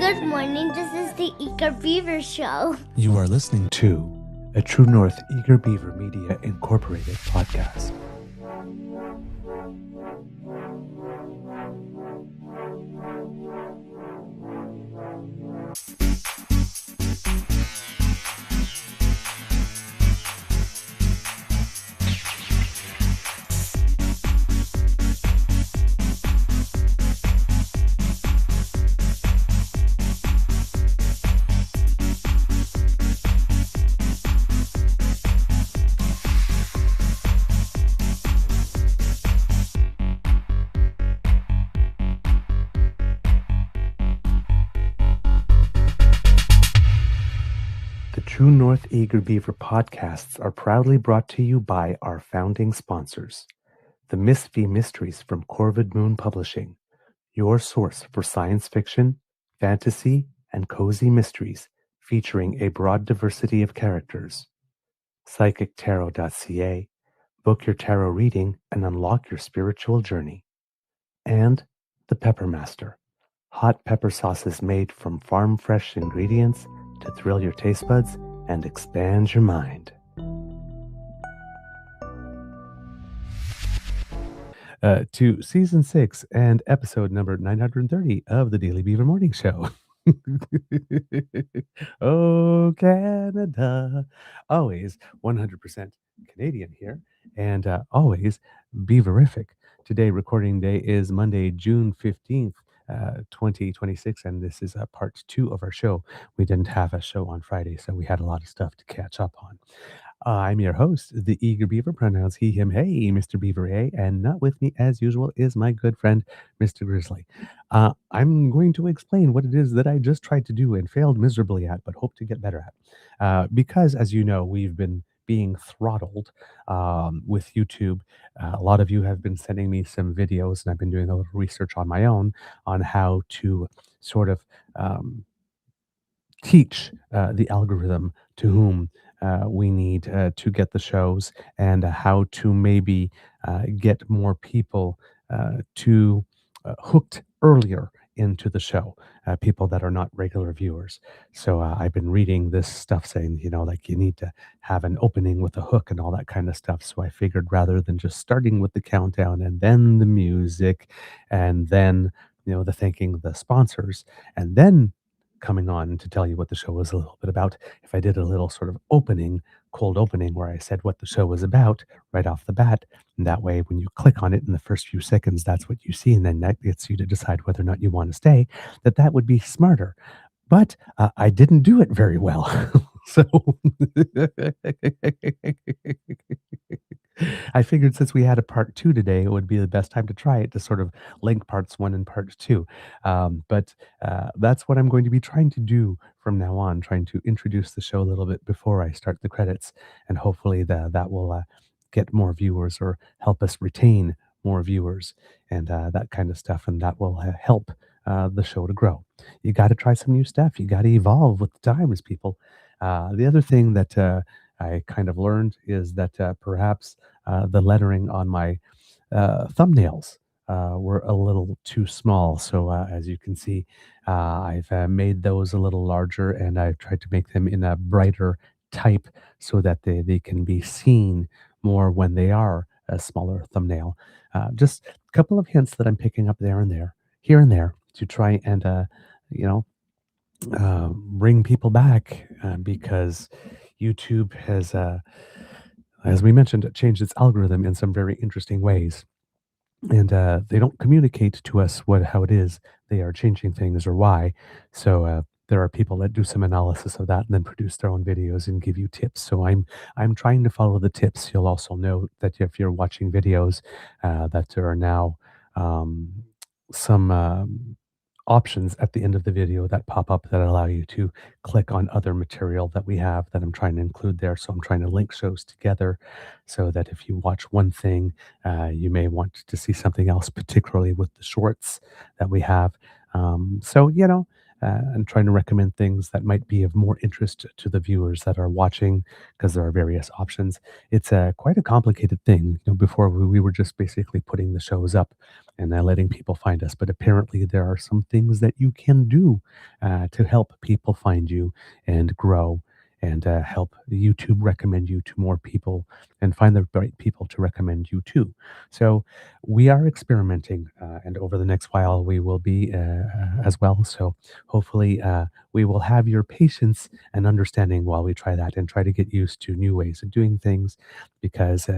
Good morning, this is the Eager Beaver Show. You are listening to a True North Eager Beaver Media Incorporated podcast. True North Eager Beaver podcasts are proudly brought to you by our founding sponsors, the Miss V Mysteries from Corb Lund Publishing, your source for science fiction, fantasy, and cozy mysteries featuring a broad diversity of characters. PsychicTarot.ca, book your tarot reading and unlock your spiritual journey. And the Pepper Master, hot pepper sauces made from farm-fresh ingredients to thrill your taste buds and expand your mind. To season 6 and episode number 930 of the Daily Beaver Morning Show. Oh, Canada. Always 100% Canadian here, and always beaverific. Today, recording day is Monday, June 15th. 2026, and this is part 2 of our show. We didn't have a show on Friday, so we had a lot of stuff to catch up on. I'm your host, the Eager Beaver, pronouns he, him, hey, Mr. Beaver A, and not with me as usual is my good friend, Mr. Grizzly. I'm going to explain what it is that I just tried to do and failed miserably at, but hope to get better at. Because, as you know, we've been being throttled with YouTube. A lot of you have been sending me some videos, and I've been doing a little research on my own on how to sort of teach the algorithm to whom we need to get the shows, and how to maybe get more people to hooked earlier into the show, people that are not regular viewers. So I've been reading this stuff saying, like you need to have an opening with a hook and all that kind of stuff. So I figured rather than just starting with the countdown and then the music and then, the thanking the sponsors and then coming on to tell you what the show was a little bit about, if I did a little sort of cold opening where I said what the show was about right off the bat, and that way when you click on it in the first few seconds, that's what you see, and then that gets you to decide whether or not you want to stay, that would be smarter. But I didn't do it very well. So I figured since we had a part 2 today, it would be the best time to try it, to sort of link parts 1 and part 2. But that's what I'm going to be trying to do from now on, trying to introduce the show a little bit before I start the credits. And hopefully that will get more viewers or help us retain more viewers and that kind of stuff. And that will help the show to grow. You got to try some new stuff. You got to evolve with the times, people. The other thing that I kind of learned is that perhaps the lettering on my thumbnails were a little too small. So as you can see, I've made those a little larger, and I've tried to make them in a brighter type so that they can be seen more when they are a smaller thumbnail. Just a couple of hints that I'm picking up here and there, to try and bring people back, because YouTube has, as we mentioned, changed its algorithm in some very interesting ways. And they don't communicate to us how it is they are changing things or why. So there are people that do some analysis of that and then produce their own videos and give you tips. So I'm trying to follow the tips. You'll also know that if you're watching videos, that there are now some options at the end of the video that pop up that allow you to click on other material that we have that I'm trying to include there. So I'm trying to link shows together so that if you watch one thing, you may want to see something else, particularly with the shorts that we have. So, and trying to recommend things that might be of more interest to the viewers that are watching, because there are various options. It's quite a complicated thing. Before we were just basically putting the shows up and letting people find us, but apparently there are some things that you can do to help people find you and grow, and help YouTube recommend you to more people and find the right people to recommend you to. So we are experimenting, and over the next while we will be as well. So hopefully we will have your patience and understanding while we try that and try to get used to new ways of doing things, because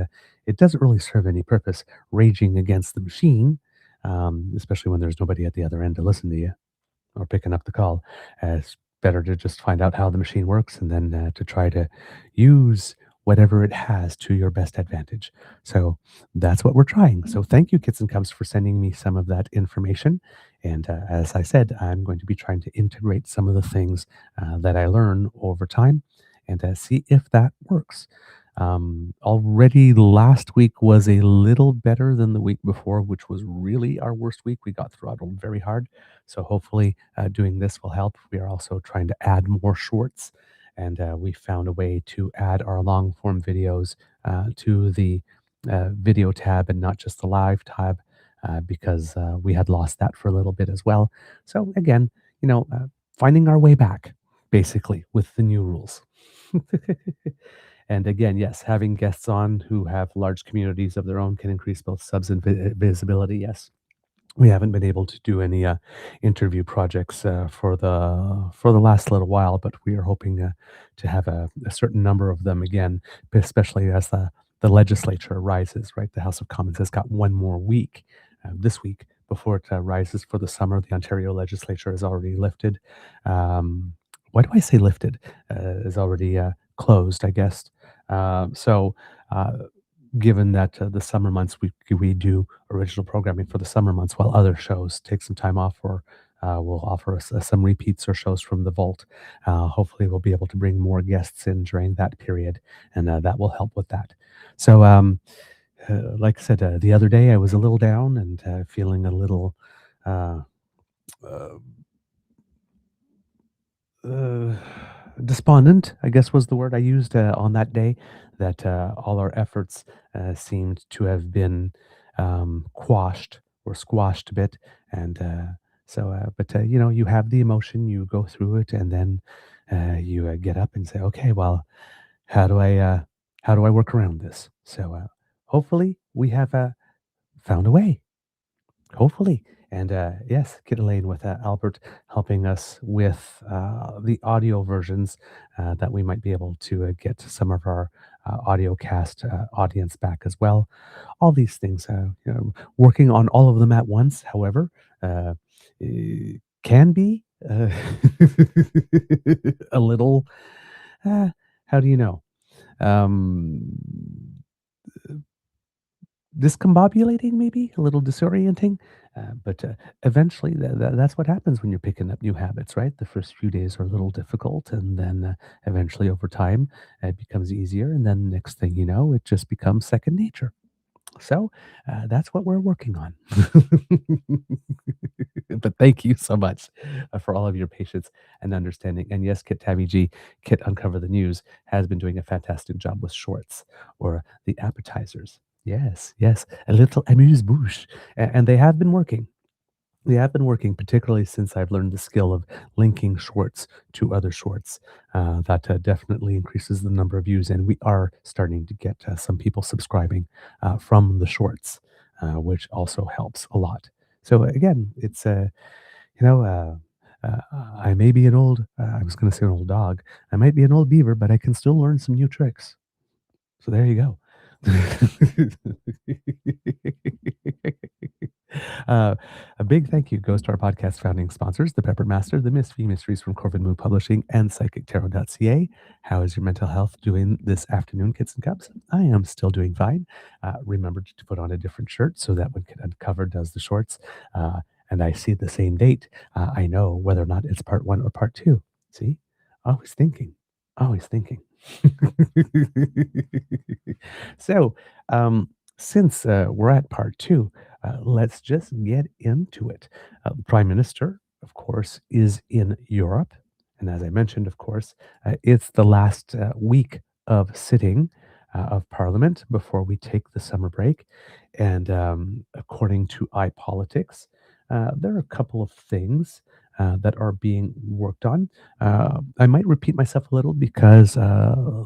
it doesn't really serve any purpose raging against the machine, especially when there's nobody at the other end to listen to you or picking up the call. It's better to just find out how the machine works, and then to try to use whatever it has to your best advantage. So that's what we're trying. So thank you, Kits and Cubs, for sending me some of that information. And as I said, I'm going to be trying to integrate some of the things that I learn over time, and see if that works. Already last week was a little better than the week before, which was really our worst week. We got throttled very hard. So hopefully doing this will help. We are also trying to add more shorts, and we found a way to add our long form videos to the video tab and not just the live tab, because we had lost that for a little bit as well. So again, finding our way back basically with the new rules. And again, yes, having guests on who have large communities of their own can increase both subs and visibility. Yes, we haven't been able to do any interview projects for the last little while, but we are hoping to have a certain number of them again, especially as the legislature rises. Right, the House of Commons has got one more week this week before it rises for the summer. The Ontario legislature has already lifted. Why do I say lifted? Is already closed, I guess. So. Given that the summer months we do original programming for the summer months, while other shows take some time off, or will offer us some repeats or shows from the vault. Hopefully we'll be able to bring more guests in during that period, and that will help with that. So like I said, the other day I was a little down and feeling a little uh, uh, uh, despondent, I guess was the word I used on that day, that all our efforts seemed to have been quashed or squashed a bit. And but you have the emotion, you go through it, and then you get up and say, okay, well, how do I work around this? So hopefully we have found a way. Hopefully. And yes, Kit Elaine with Albert helping us with the audio versions, that we might be able to get some of our audio cast audience back as well. All these things, working on all of them at once, however, can be a little, uh, how do you know? Um, discombobulating, maybe a little disorienting, but eventually that's what happens when you're picking up new habits, right? The first few days are a little difficult, and then eventually over time it becomes easier, and then next thing you know, it just becomes second nature. So that's what we're working on. But thank you so much for all of your patience and understanding. And yes, Kit Tabby G, Kit Uncover the News, has been doing a fantastic job with shorts or the appetizers. Yes, yes, a little amuse-bouche. And they have been working. They have been working, particularly since I've learned the skill of linking shorts to other shorts. That definitely increases the number of views, and we are starting to get some people subscribing from the shorts, which also helps a lot. So again, it's you know, I may be an old, I was going to say an old dog. I might be an old beaver, but I can still learn some new tricks. So there you go. A big thank you goes to our podcast founding sponsors, the Pepper Master, the Miss V Mysteries from Corb Lund Publishing, and PsychicTarot.ca. How is your mental health doing this afternoon, Kits and Cubs? I am still doing fine. Remembered to put on a different shirt so that when Kit Uncover does the shorts, and I see the same date, I know whether or not it's part one or part two. See? Always thinking. Always thinking. So, since we're at part two, let's just get into it. The Prime Minister of course, is in Europe. And as I mentioned, of course, it's the last week of sitting of Parliament before we take the summer break. And according to iPolitics, there are a couple of things that are being worked on. I might repeat myself a little because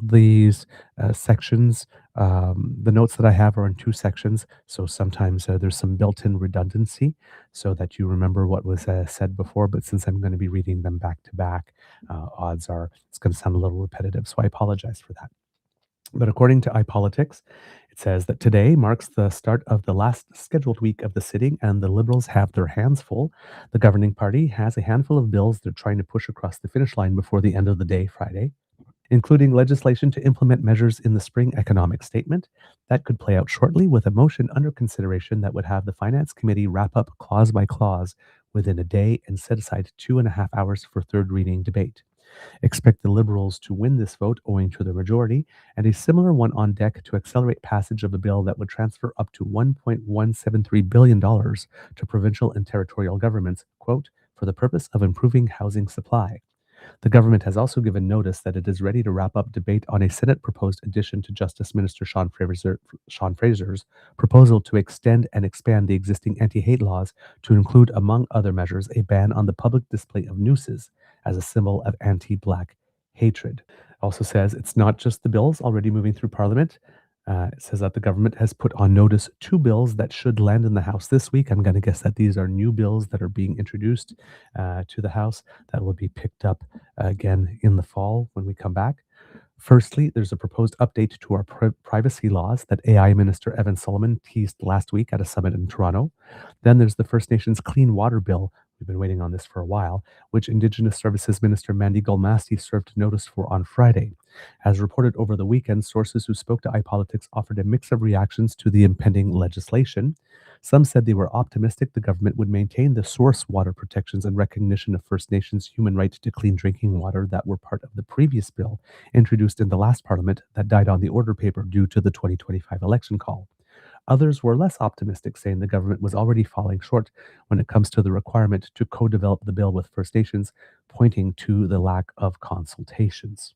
these sections, the notes that I have are in two sections. So sometimes there's some built in redundancy so that you remember what was said before. But since I'm going to be reading them back to back, odds are it's going to sound a little repetitive. So I apologize for that. But according to iPolitics, it says that today marks the start of the last scheduled week of the sitting, and the Liberals have their hands full. The governing party has a handful of bills they're trying to push across the finish line before the end of the day Friday, including legislation to implement measures in the spring economic statement. That could play out shortly, with a motion under consideration that would have the Finance Committee wrap up clause by clause within a day and set aside 2.5 hours for third reading debate. Expect the Liberals to win this vote owing to their majority, and a similar one on deck to accelerate passage of a bill that would transfer up to $1.173 billion to provincial and territorial governments, quote, for the purpose of improving housing supply. The government has also given notice that it is ready to wrap up debate on a Senate-proposed addition to Justice Minister Sean Fraser's proposal to extend and expand the existing anti-hate laws to include, among other measures, a ban on the public display of nooses as a symbol of anti-Black hatred. It also says it's not just the bills already moving through Parliament. It says that the government has put on notice two bills that should land in the House this week. I'm going to guess that these are new bills that are being introduced to the House that will be picked up again in the fall when we come back. Firstly, there's a proposed update to our privacy laws that AI Minister Evan Solomon teased last week at a summit in Toronto. Then there's the First Nations Clean Water Bill. We've been waiting on this for a while, which Indigenous Services Minister Mandy Golmasti served notice for on Friday. As reported over the weekend, sources who spoke to iPolitics offered a mix of reactions to the impending legislation. Some said they were optimistic the government would maintain the source water protections and recognition of First Nations' human right to clean drinking water that were part of the previous bill introduced in the last parliament that died on the order paper due to the 2025 election call. Others were less optimistic, saying the government was already falling short when it comes to the requirement to co-develop the bill with First Nations, pointing to the lack of consultations.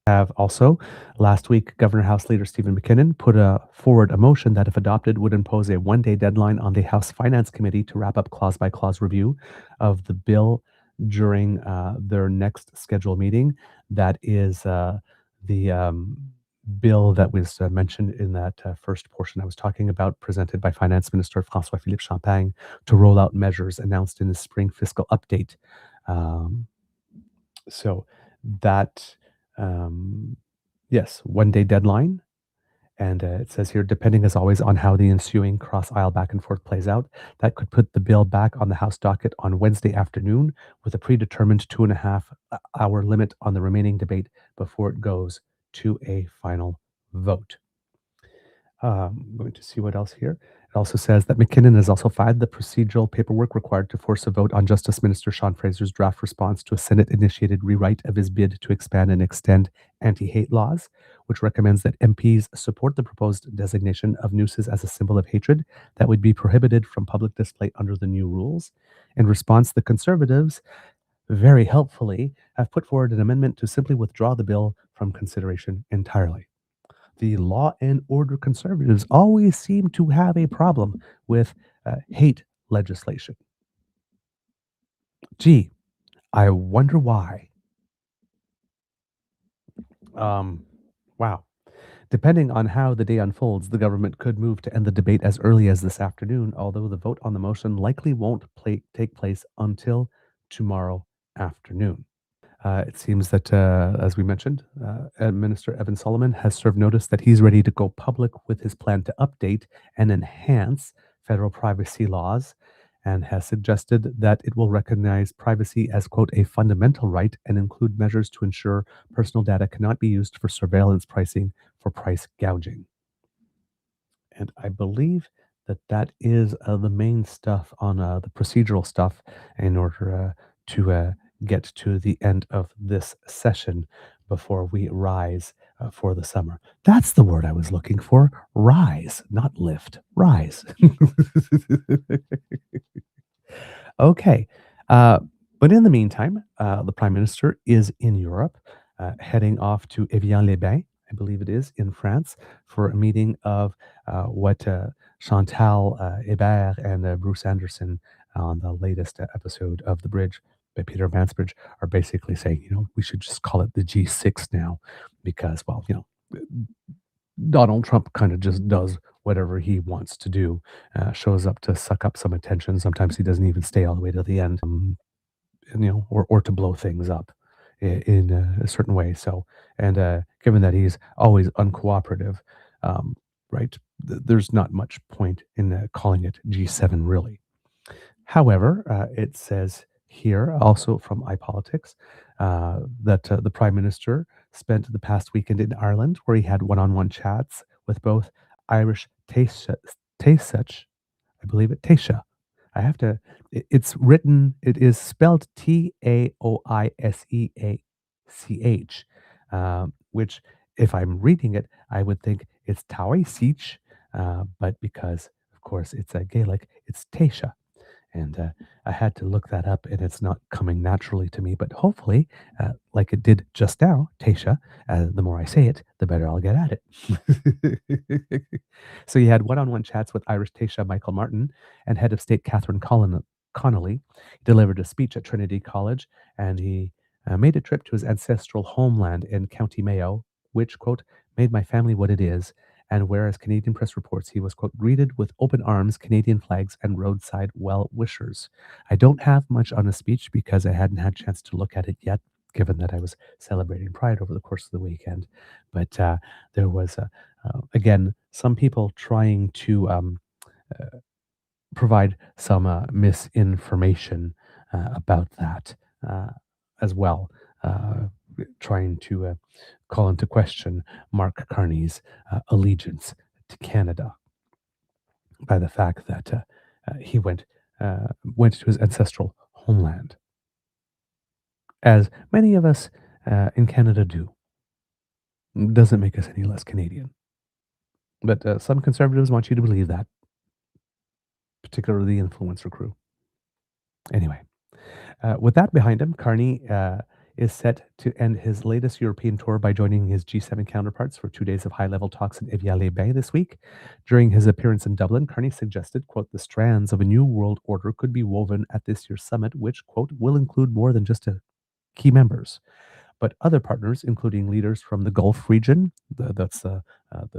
Have also, last week, Governor House Leader Stephen McKinnon put forward a motion that, if adopted, would impose a one-day deadline on the House Finance Committee to wrap up clause-by-clause review of the bill during their next scheduled meeting. That is the bill that was mentioned in that first portion I was talking about, presented by Finance Minister François-Philippe Champagne to roll out measures announced in the spring fiscal update. So that yes, one-day deadline. And it says here, depending as always on how the ensuing cross-aisle back and forth plays out, that could put the bill back on the House docket on Wednesday afternoon with a predetermined 2.5 hour limit on the remaining debate before it goes to a final vote. I'm going to see what else here. It also says that McKinnon has also filed the procedural paperwork required to force a vote on Justice Minister Sean Fraser's draft response to a Senate-initiated rewrite of his bid to expand and extend anti-hate laws, which recommends that MPs support the proposed designation of nooses as a symbol of hatred that would be prohibited from public display under the new rules. In response, the Conservatives, very helpfully, have put forward an amendment to simply withdraw the bill from consideration entirely. The law and order conservatives always seem to have a problem with hate legislation. Gee, I wonder why. Wow. Depending on how the day unfolds, the government could move to end the debate as early as this afternoon, although the vote on the motion likely won't take place until tomorrow afternoon. It seems that, as we mentioned, Minister Evan Solomon has served notice that he's ready to go public with his plan to update and enhance federal privacy laws, and has suggested that it will recognize privacy as, quote, a fundamental right and include measures to ensure personal data cannot be used for surveillance pricing for price gouging. And I believe that that is the main stuff on the procedural stuff in order to get to the end of this session before we rise for the summer. That's the word I was looking for. Rise, not lift. Rise. Okay. Uh, but in the meantime, the Prime Minister is in Europe, heading off to Evian-les-Bains, I believe it is, in France, for a meeting of what Chantal Hébert and Bruce Anderson on the latest episode of The Bridge by Peter Mansbridge are basically saying, we should just call it the G6 now because, well, Donald Trump kind of just does whatever he wants to do, shows up to suck up some attention. Sometimes he doesn't even stay all the way to the end, and, or to blow things up in a certain way. So, and given that he's always uncooperative, right, there's not much point in calling it G7 really. However, it says here, also from iPolitics, that the Prime Minister spent the past weekend in Ireland, where he had one-on-one chats with both Irish Taoiseach, I believe it, Taoiseach. I have to. It's written. It is spelled Taoiseach, which, if I'm reading it, I would think it's Taoiseach, but because, of course, it's a Gaelic, it's Taoiseach. And I had to look that up, and it's not coming naturally to me. But hopefully, like it did just now, Tasha, the more I say it, the better I'll get at it. So you had one-on-one chats with Irish Taoiseach Micheál Martin and Head of State Catherine Connolly. He delivered a speech at Trinity College, and he made a trip to his ancestral homeland in County Mayo, which, quote, made my family what it is, and whereas Canadian press reports he was, quote, greeted with open arms, Canadian flags, and roadside well-wishers. I don't have much on the speech because I hadn't had a chance to look at it yet, given that I was celebrating Pride over the course of the weekend. But there was, again, some people trying to provide some misinformation about that as well, trying to call into question Mark Carney's allegiance to Canada by the fact that he went to his ancestral homeland, as many of us in Canada do. Doesn't make us any less Canadian, but some conservatives want you to believe that, particularly the influencer crew. Anyway, with that behind him, Carney is set to end his latest European tour by joining his G7 counterparts for 2 days of high-level talks in Evian-les-Bains this week. During his appearance in Dublin, Carney suggested, quote, the strands of a new world order could be woven at this year's summit, which, quote, will include more than just key members, but other partners, including leaders from the Gulf region, that's the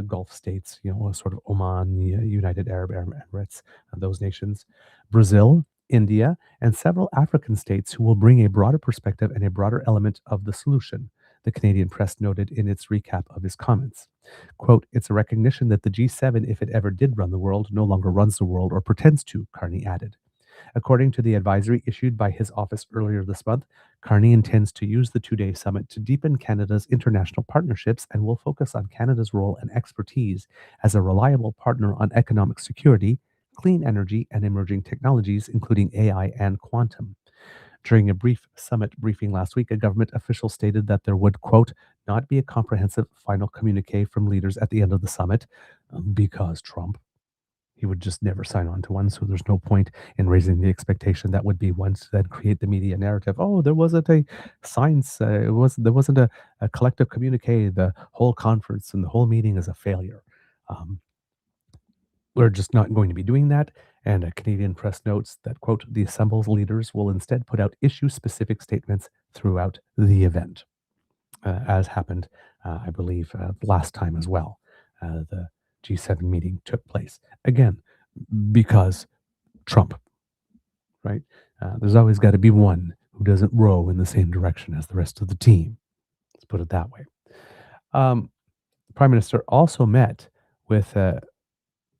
Gulf states, sort of Oman, United Arab Emirates, those nations, Brazil, India, and several African states who will bring a broader perspective and a broader element of the solution, the Canadian press noted in its recap of his comments. Quote, it's a recognition that the G7, if it ever did run the world, no longer runs the world or pretends to, Carney added. According to the advisory issued by his office earlier this month, Carney intends to use the 2-day summit to deepen Canada's international partnerships and will focus on Canada's role and expertise as a reliable partner on economic security, clean energy, and emerging technologies, including AI and quantum. During a brief summit briefing last week, a government official stated that there would, quote, not be a comprehensive final communique from leaders at the end of the summit because Trump. He would just never sign on to one, so there's no point in raising the expectation that would be one to then create the media narrative. Oh, there wasn't a science, there wasn't a collective communique. The whole conference and the whole meeting is a failure. We're just not going to be doing that. And a Canadian press notes that, quote, the assembled leaders will instead put out issue-specific statements throughout the event, as happened, I believe, last time as well. The G7 meeting took place. Again, because Trump, right? There's always got to be one who doesn't row in the same direction as the rest of the team. Let's put it that way. The Prime Minister also met with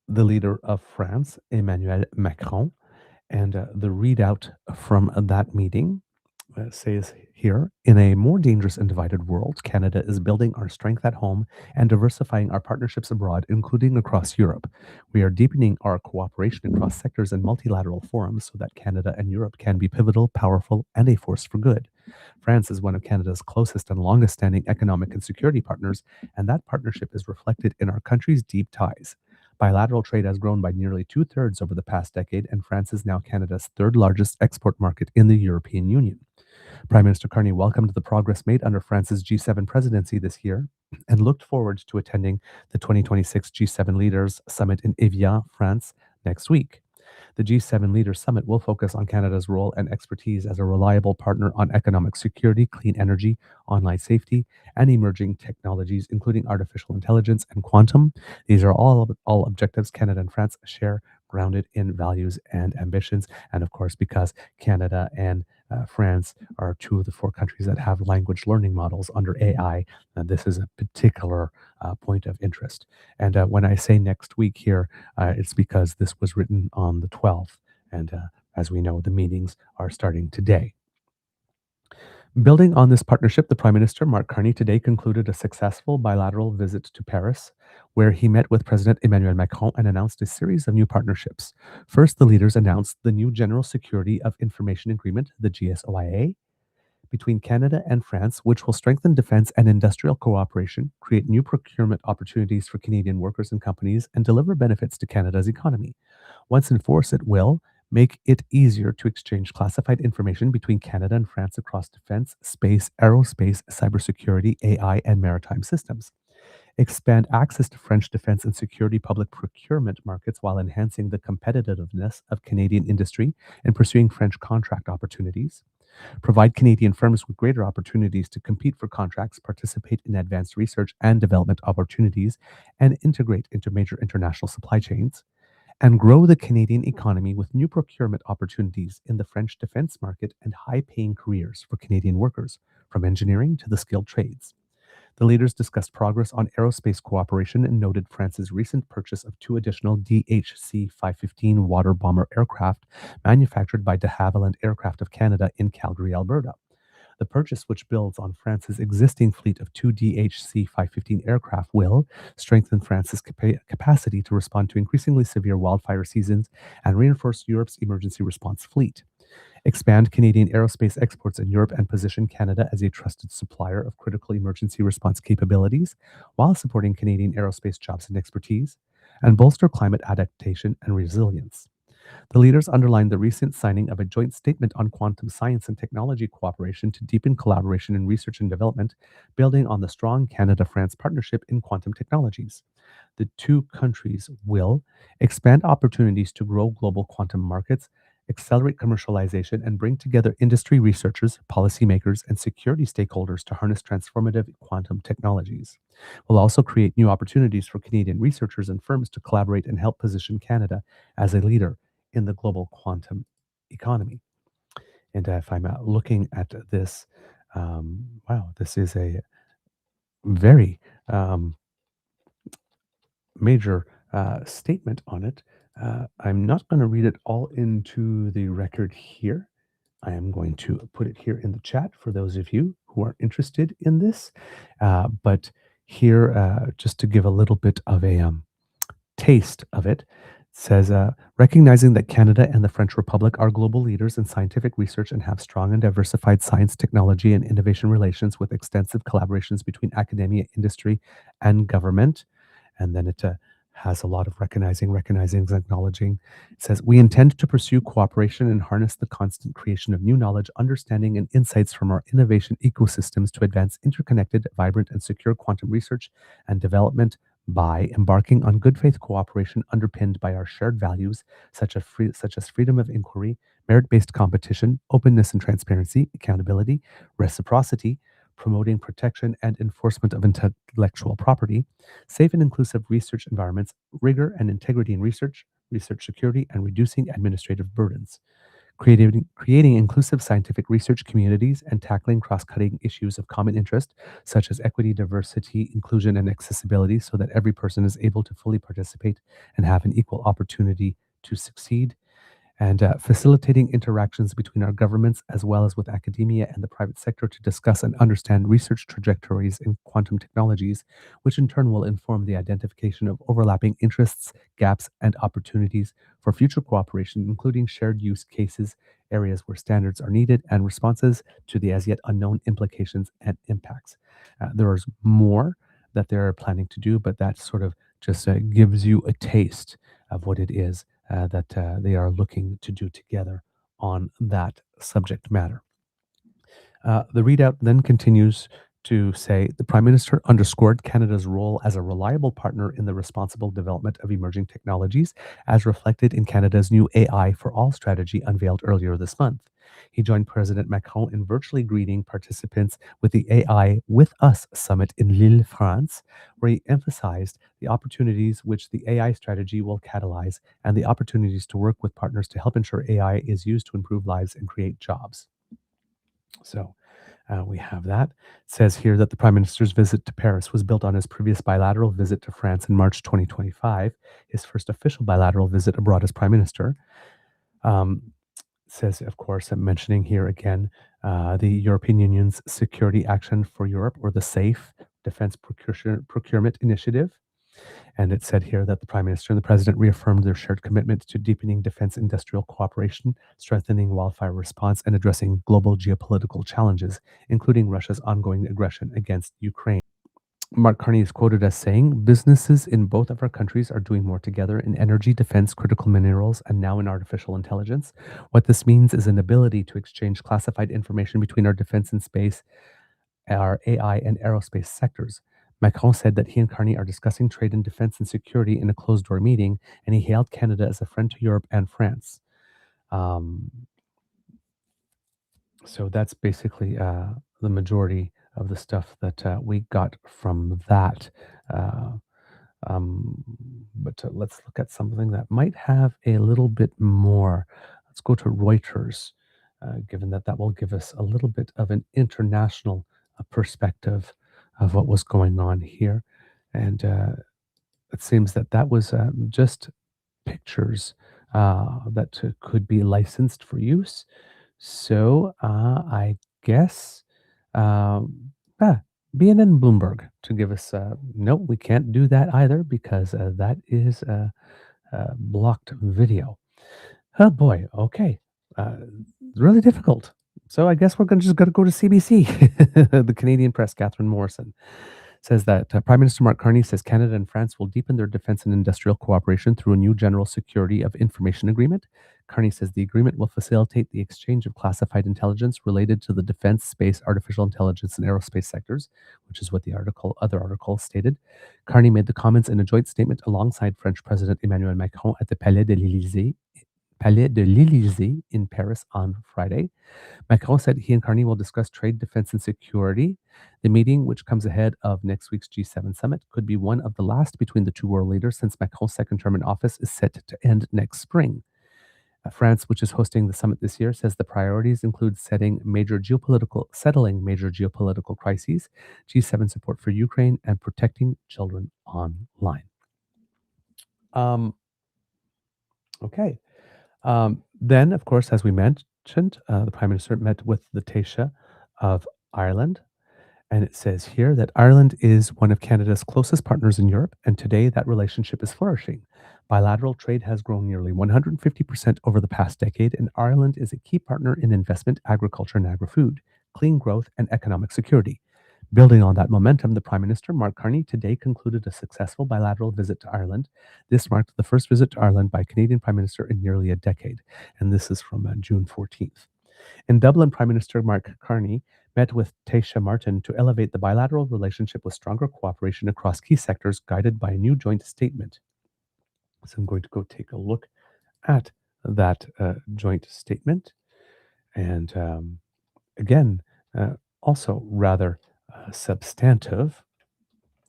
the leader of France, Emmanuel Macron, and the readout from that meeting says here, in a more dangerous and divided world, Canada is building our strength at home and diversifying our partnerships abroad, including across Europe. We are deepening our cooperation across sectors and multilateral forums so that Canada and Europe can be pivotal, powerful, and a force for good. France is one of Canada's closest and longest-standing economic and security partners, and that partnership is reflected in our country's deep ties. Bilateral trade has grown by nearly two-thirds over the past decade, and France is now Canada's third largest export market in the European Union. Prime Minister Carney welcomed the progress made under France's G7 presidency this year and looked forward to attending the 2026 G7 Leaders Summit in Evian, France, next week. The G7 Leaders Summit will focus on Canada's role and expertise as a reliable partner on economic security, clean energy, online safety, and emerging technologies, including artificial intelligence and quantum. These are all objectives Canada and France share, grounded in values and ambitions. And of course, because Canada and France are two of the four countries that have language learning models under AI, this is a particular point of interest. And when I say next week here, it's because this was written on the 12th. And as we know, the meetings are starting today. Building on this partnership, the Prime Minister, Mark Carney, today concluded a successful bilateral visit to Paris, where he met with President Emmanuel Macron and announced a series of new partnerships. First, the leaders announced the new General Security of Information Agreement, the GSOIA, between Canada and France, which will strengthen defense and industrial cooperation, create new procurement opportunities for Canadian workers and companies, and deliver benefits to Canada's economy. Once in force, it will make it easier to exchange classified information between Canada and France across defense, space, aerospace, cybersecurity, AI, and maritime systems. Expand access to French defense and security public procurement markets while enhancing the competitiveness of Canadian industry and pursuing French contract opportunities. Provide Canadian firms with greater opportunities to compete for contracts, participate in advanced research and development opportunities, and integrate into major international supply chains. And grow the Canadian economy with new procurement opportunities in the French defense market and high paying careers for Canadian workers, from engineering to the skilled trades. The leaders discussed progress on aerospace cooperation and noted France's recent purchase of two additional DHC 515 water bomber aircraft manufactured by de Havilland Aircraft of Canada in Calgary, Alberta. The purchase, which builds on France's existing fleet of two DHC 515 aircraft, will strengthen France's capacity to respond to increasingly severe wildfire seasons and reinforce Europe's emergency response fleet. Expand Canadian aerospace exports in Europe and position Canada as a trusted supplier of critical emergency response capabilities while supporting Canadian aerospace jobs and expertise, and bolster climate adaptation and resilience. The leaders underlined the recent signing of a joint statement on quantum science and technology cooperation to deepen collaboration in research and development, building on the strong Canada-France partnership in quantum technologies. The two countries will expand opportunities to grow global quantum markets, accelerate commercialization, and bring together industry researchers, policymakers, and security stakeholders to harness transformative quantum technologies. We'll also create new opportunities for Canadian researchers and firms to collaborate and help position Canada as a leader in the global quantum economy. And if I'm looking at this, wow, this is a very major statement on it. I'm not going to read it all into the record here. I am going to put it here in the chat for those of you who are interested in this. But here, just to give a little bit of a taste of it, says, recognizing that Canada and the French Republic are global leaders in scientific research and have strong and diversified science, technology, and innovation relations with extensive collaborations between academia, industry, and government. And then it has a lot of recognizing, acknowledging. It says, we intend to pursue cooperation and harness the constant creation of new knowledge, understanding, and insights from our innovation ecosystems to advance interconnected, vibrant, and secure quantum research and development by embarking on good faith cooperation underpinned by our shared values, such as freedom of inquiry, merit-based competition, openness and transparency, accountability, reciprocity, promoting protection and enforcement of intellectual property, safe and inclusive research environments, rigor and integrity in research, research security, and reducing administrative burdens. Creating inclusive scientific research communities and tackling cross-cutting issues of common interest, such as equity, diversity, inclusion, and accessibility, so that every person is able to fully participate and have an equal opportunity to succeed. And facilitating interactions between our governments as well as with academia and the private sector to discuss and understand research trajectories in quantum technologies, which in turn will inform the identification of overlapping interests, gaps, and opportunities for future cooperation, including shared use cases, areas where standards are needed, and responses to the as yet unknown implications and impacts. There is more that they're planning to do, but that sort of just gives you a taste of what it is that they are looking to do together on that subject matter. The readout then continues to say the Prime Minister underscored Canada's role as a reliable partner in the responsible development of emerging technologies, as reflected in Canada's new AI for All strategy unveiled earlier this month. He joined President Macron in virtually greeting participants with the AI With Us summit in Lille, France, where he emphasized the opportunities which the AI strategy will catalyze and the opportunities to work with partners to help ensure AI is used to improve lives and create jobs. So we have that. It says here that the Prime Minister's visit to Paris was built on his previous bilateral visit to France in March 2025, his first official bilateral visit abroad as Prime Minister. Says, of course, I'm mentioning here again the European Union's Security Action for Europe, or the SAFE Defense Procurement Initiative. And it said here that the Prime Minister and the President reaffirmed their shared commitment to deepening defense industrial cooperation, strengthening wildfire response, and addressing global geopolitical challenges, including Russia's ongoing aggression against Ukraine. Mark Carney is quoted as saying, businesses in both of our countries are doing more together in energy, defense, critical minerals, and now in artificial intelligence. What this means is an ability to exchange classified information between our defense and space, our AI and aerospace sectors. Macron said that he and Carney are discussing trade in defense and security in a closed-door meeting, and he hailed Canada as a friend to Europe and France. So that's basically the majority of the stuff that we got from that. Uh, but let's look at something that might have a little bit more. Let's go to Reuters, given that that will give us a little bit of an international perspective of what was going on here. And it seems that that was just pictures that could be licensed for use. So I guess BNN Bloomberg to give us no, we can't do that either because that is blocked video. Oh boy, okay, really difficult. So I guess we're just going to go to CBC. The Canadian Press, Catherine Morrison, says that Prime Minister Mark Carney says Canada and France will deepen their defense and industrial cooperation through a new General Security of Information Agreement. Carney says the agreement will facilitate the exchange of classified intelligence related to the defense, space, artificial intelligence, and aerospace sectors, which is what the other article stated. Carney made the comments in a joint statement alongside French President Emmanuel Macron at the Palais de l'Élysée in Paris on Friday. Macron said he and Carney will discuss trade, defense, and security. The meeting, which comes ahead of next week's G7 summit, could be one of the last between the two world leaders since Macron's second term in office is set to end next spring. France, which is hosting the summit this year, says the priorities include settling major geopolitical crises, G7 support for Ukraine, and protecting children online. Okay. Then, of course, as we mentioned, the Prime Minister met with the Taoiseach of Ireland. And it says here that Ireland is one of Canada's closest partners in Europe, and today that relationship is flourishing. Bilateral trade has grown nearly 150% over the past decade, and Ireland is a key partner in investment, agriculture, and agri-food, clean growth, and economic security. Building on that momentum, the Prime Minister, Mark Carney, today concluded a successful bilateral visit to Ireland. This marked the first visit to Ireland by a Canadian Prime Minister in nearly a decade, and this is from June 14th. In Dublin, Prime Minister Mark Carney met with Micheál Martin to elevate the bilateral relationship with stronger cooperation across key sectors, guided by a new joint statement. So I'm going to go take a look at that joint statement. And again, also rather substantive.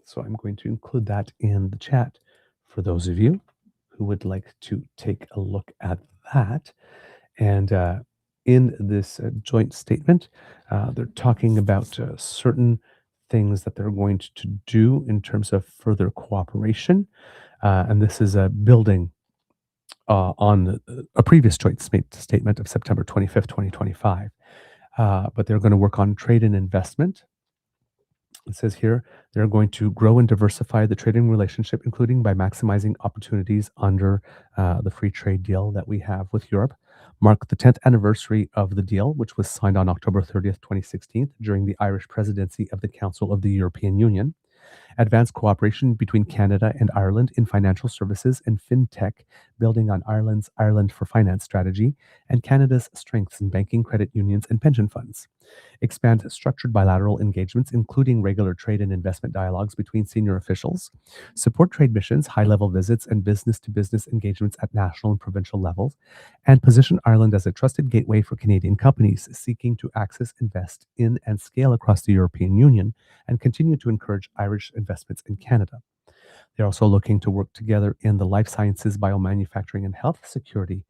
So I'm going to include that in the chat for those of you who would like to take a look at that. And in this joint statement, they're talking about certain things that they're going to do in terms of further cooperation. And this is building on a previous joint statement of September 25th, 2025. But they're going to work on trade and investment. It says here, they're going to grow and diversify the trading relationship, including by maximizing opportunities under the free trade deal that we have with Europe. Mark the 10th anniversary of the deal, which was signed on October 30th, 2016, during the Irish presidency of the Council of the European Union. advance cooperation between Canada and Ireland in financial services and fintech, building on Ireland's Ireland for Finance strategy and Canada's strengths in banking, credit unions, and pension funds. Expand structured bilateral engagements, including regular trade and investment dialogues between senior officials. Support trade missions, high level visits, and business to business engagements at national and provincial levels. And position Ireland as a trusted gateway for Canadian companies seeking to access, invest in, and scale across the European Union, and continue to encourage Irish investments in Canada. They're also looking to work together in the life sciences, biomanufacturing, and health security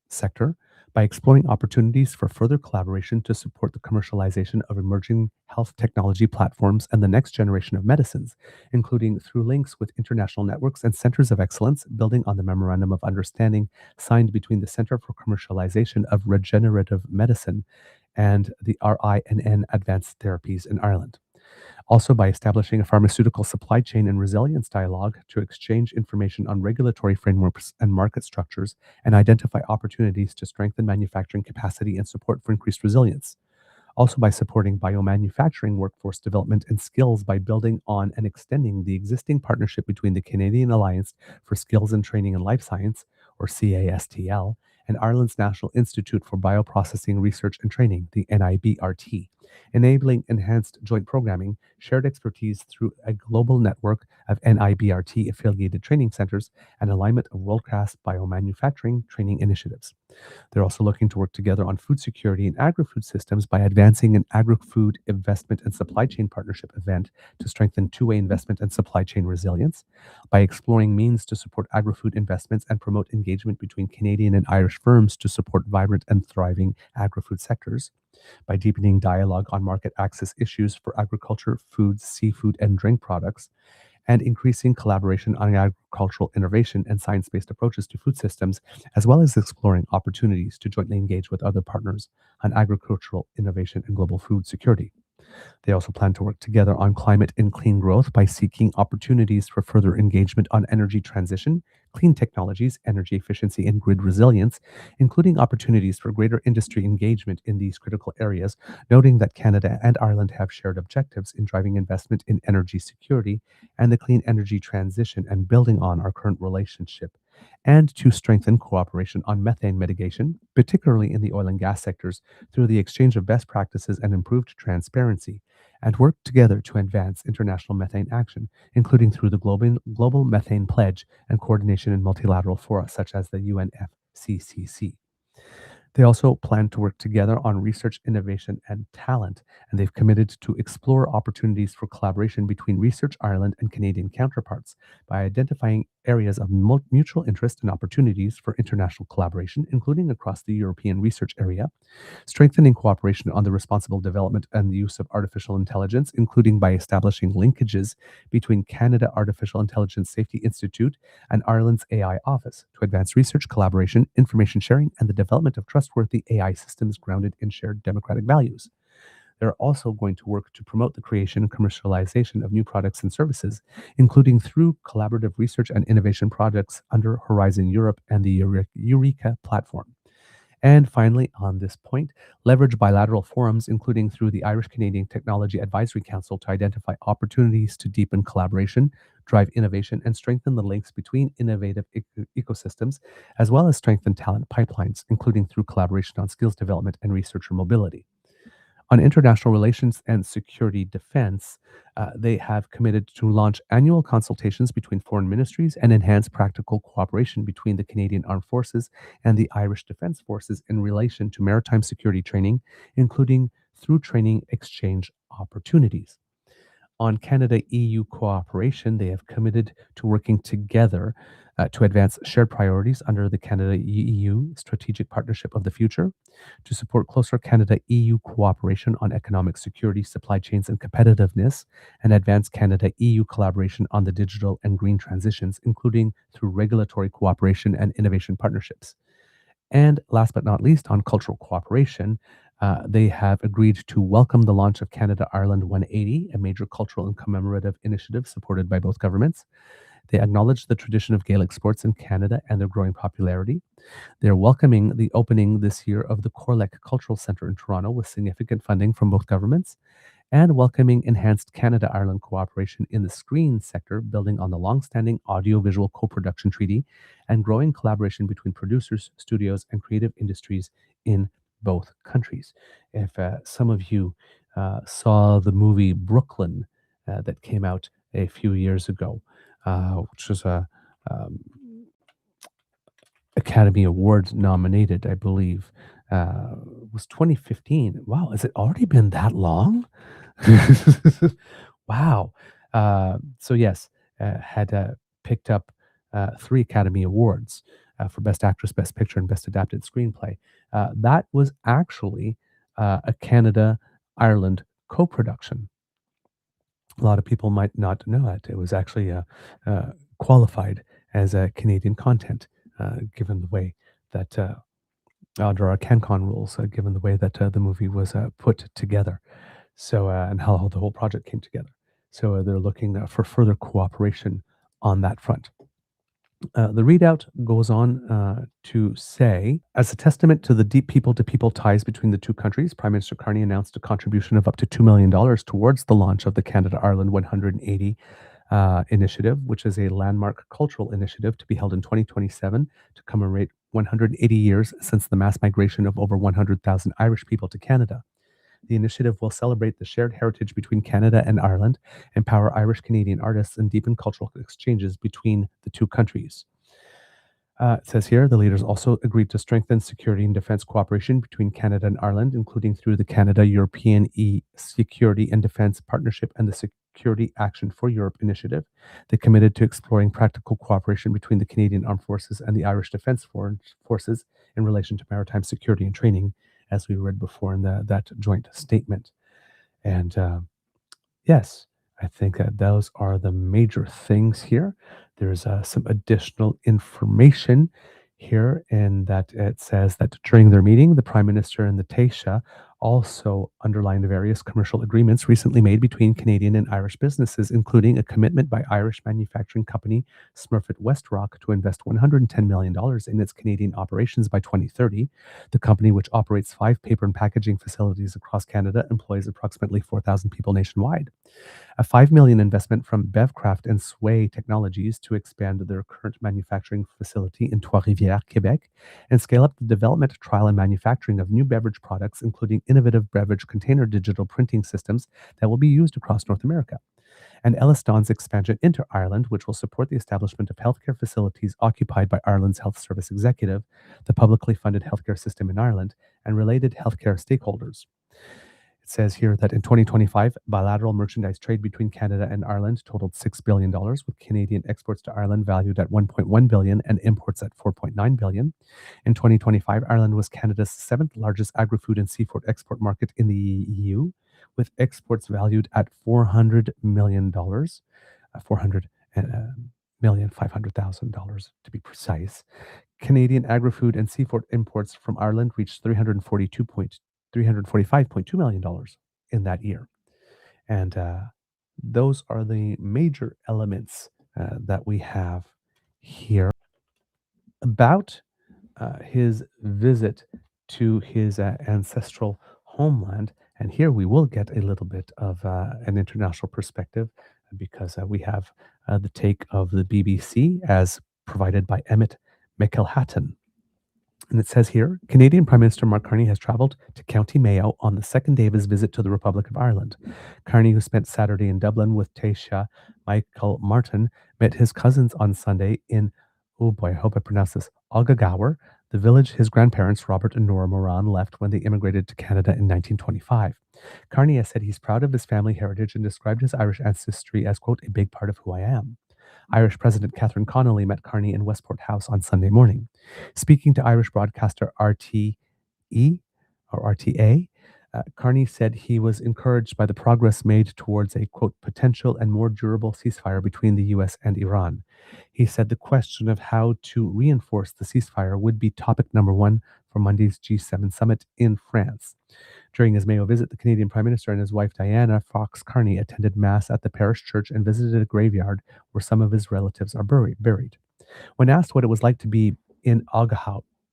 sector by exploring opportunities for further collaboration to support the commercialization of emerging health technology platforms and the next generation of medicines, including through links with international networks and centers of excellence, building on the Memorandum of Understanding signed between the Center for Commercialization of Regenerative Medicine and the RINN Advanced Therapies in Ireland. Also, by establishing a pharmaceutical supply chain and resilience dialogue to exchange information on regulatory frameworks and market structures and identify opportunities to strengthen manufacturing capacity and support for increased resilience. Also, by supporting biomanufacturing workforce development and skills by building on and extending the existing partnership between the Canadian Alliance for Skills and Training in Life Science, or CASTL, and Ireland's National Institute for Bioprocessing Research and Training, the NIBRT, enabling enhanced joint programming, shared expertise through a global network of NIBRT affiliated training centers, and alignment of world class biomanufacturing training initiatives. They're also looking to work together on food security and agri-food systems by advancing an agri-food investment and supply chain partnership event to strengthen two-way investment and supply chain resilience, by exploring means to support agri-food investments and promote engagement between Canadian and Irish firms to support vibrant and thriving agri-food sectors, by deepening dialogue on market access issues for agriculture, food, seafood, and drink products, and increasing collaboration on agricultural innovation and science-based approaches to food systems, as well as exploring opportunities to jointly engage with other partners on agricultural innovation and global food security. They also plan to work together on climate and clean growth by seeking opportunities for further engagement on energy transition, clean technologies, energy efficiency, and grid resilience, including opportunities for greater industry engagement in these critical areas, noting that Canada and Ireland have shared objectives in driving investment in energy security and the clean energy transition and building on our current relationship, and to strengthen cooperation on methane mitigation, particularly in the oil and gas sectors, through the exchange of best practices and improved transparency, and work together to advance international methane action, including through the Global Methane Pledge and coordination in multilateral fora such as the UNFCCC. They also plan to work together on research, innovation, and talent, and they've committed to explore opportunities for collaboration between Research Ireland and Canadian counterparts by identifying areas of mutual interest and opportunities for international collaboration, including across the European research area, strengthening cooperation on the responsible development and the use of artificial intelligence, including by establishing linkages between Canada Artificial Intelligence Safety Institute and Ireland's AI Office to advance research, collaboration, information sharing, and the development of trustworthy AI systems grounded in shared democratic values. They're also going to work to promote the creation and commercialization of new products and services, including through collaborative research and innovation projects under Horizon Europe and the Eureka platform. And finally, on this point, leverage bilateral forums, including through the Irish Canadian Technology Advisory Council, to identify opportunities to deepen collaboration, drive innovation, and strengthen the links between innovative ecosystems, as well as strengthen talent pipelines, including through collaboration on skills development and researcher mobility. On international relations and security defense, they have committed to launch annual consultations between foreign ministries and enhance practical cooperation between the Canadian Armed Forces and the Irish Defence Forces in relation to maritime security training, including through training exchange opportunities. On Canada-EU cooperation, they have committed to working together to advance shared priorities under the Canada-EU Strategic Partnership of the Future, to support closer Canada-EU cooperation on economic security, supply chains, and competitiveness, and advance Canada-EU collaboration on the digital and green transitions, including through regulatory cooperation and innovation partnerships. And last but not least, on cultural cooperation, they have agreed to welcome the launch of Canada Ireland 180, a major cultural and commemorative initiative supported by both governments. They acknowledge the tradition of Gaelic sports in Canada and their growing popularity. They're welcoming the opening this year of the Corlec Cultural Centre in Toronto with significant funding from both governments. and welcoming enhanced Canada-Ireland cooperation in the screen sector, building on the long-standing audiovisual co-production treaty and growing collaboration between producers, studios, and creative industries in both countries. If some of you saw the movie Brooklyn that came out a few years ago, which was a um, Academy Award nominated, I believe, was 2015. Wow, has it already been that long? Wow. So yes, had picked up 3 Academy Awards for Best Actress, Best Picture, and Best Adapted Screenplay. That was actually a Canada-Ireland co-production. A lot of people might not know it. It was actually qualified as a Canadian content, given the way that under our CanCon rules, given the way that the movie was put together. So and how the whole project came together. So they're looking for further cooperation on that front. The readout goes on to say, as a testament to the deep people-to-people ties between the two countries, Prime Minister Carney announced a contribution of up to $2 million towards the launch of the Canada-Ireland 180 initiative, which is a landmark cultural initiative to be held in 2027 to commemorate 180 years since the mass migration of over 100,000 Irish people to Canada. The initiative will celebrate the shared heritage between Canada and Ireland, empower Irish Canadian artists, and deepen cultural exchanges between the two countries. It says here the leaders also agreed to strengthen security and defense cooperation between Canada and Ireland, including through the Canada European Security and Defense Partnership and the Security Action for Europe initiative. They committed to exploring practical cooperation between the Canadian Armed Forces and the Irish Defence Forces in relation to maritime security and training, as we read before in that joint statement. And yes, I think that those are the major things here. There's some additional information here, in that it says that during their meeting, the Prime Minister and the Taoiseach also underlined the various commercial agreements recently made between Canadian and Irish businesses, including a commitment by Irish manufacturing company Smurfit Westrock to invest $110 million in its Canadian operations by 2030. The company, which operates 5 paper and packaging facilities across Canada, employs approximately 4,000 people nationwide. A $5 million investment from Bevcraft and Sway Technologies to expand their current manufacturing facility in Trois-Rivières, Quebec, and scale up the development, trial, and manufacturing of new beverage products, including innovative beverage container digital printing systems that will be used across North America. And Elliston's expansion into Ireland, which will support the establishment of healthcare facilities occupied by Ireland's Health Service Executive, the publicly funded healthcare system in Ireland, and related healthcare stakeholders. It says here that in 2025, bilateral merchandise trade between Canada and Ireland totaled $6 billion, with Canadian exports to Ireland valued at $1.1 billion and imports at $4.9 billion. In 2025, Ireland was Canada's 7th largest agri-food and seafood export market in the EU, with exports valued at $400 million, $400,500,000 to be precise. Canadian agri-food and seafood imports from Ireland reached $345.2 million in that year. And those are the major elements that we have here about his visit to his ancestral homeland. And here we will get a little bit of an international perspective, because we have the take of the BBC as provided by Emmett McElhatton. And it says here, Canadian Prime Minister Mark Carney has travelled to County Mayo on the second day of his visit to the Republic of Ireland. Carney, who spent Saturday in Dublin with Taoiseach Micheál Martin, met his cousins on Sunday in, oh boy, I hope I pronounce this, Ogagower, the village his grandparents, Robert and Nora Moran, left when they immigrated to Canada in 1925. Carney has said he's proud of his family heritage and described his Irish ancestry as, quote, a big part of who I am. Irish President Catherine Connolly met Carney in Westport House on Sunday morning. Speaking to Irish broadcaster RTE or RTA, Carney said he was encouraged by the progress made towards a, quote, potential and more durable ceasefire between the US and Iran. He said the question of how to reinforce the ceasefire would be topic number 1 for Monday's G7 summit in France. During his Mayo visit, the Canadian Prime Minister and his wife Diana Fox Carney attended Mass at the parish church and visited a graveyard where some of his relatives are buried. When asked what it was like to be in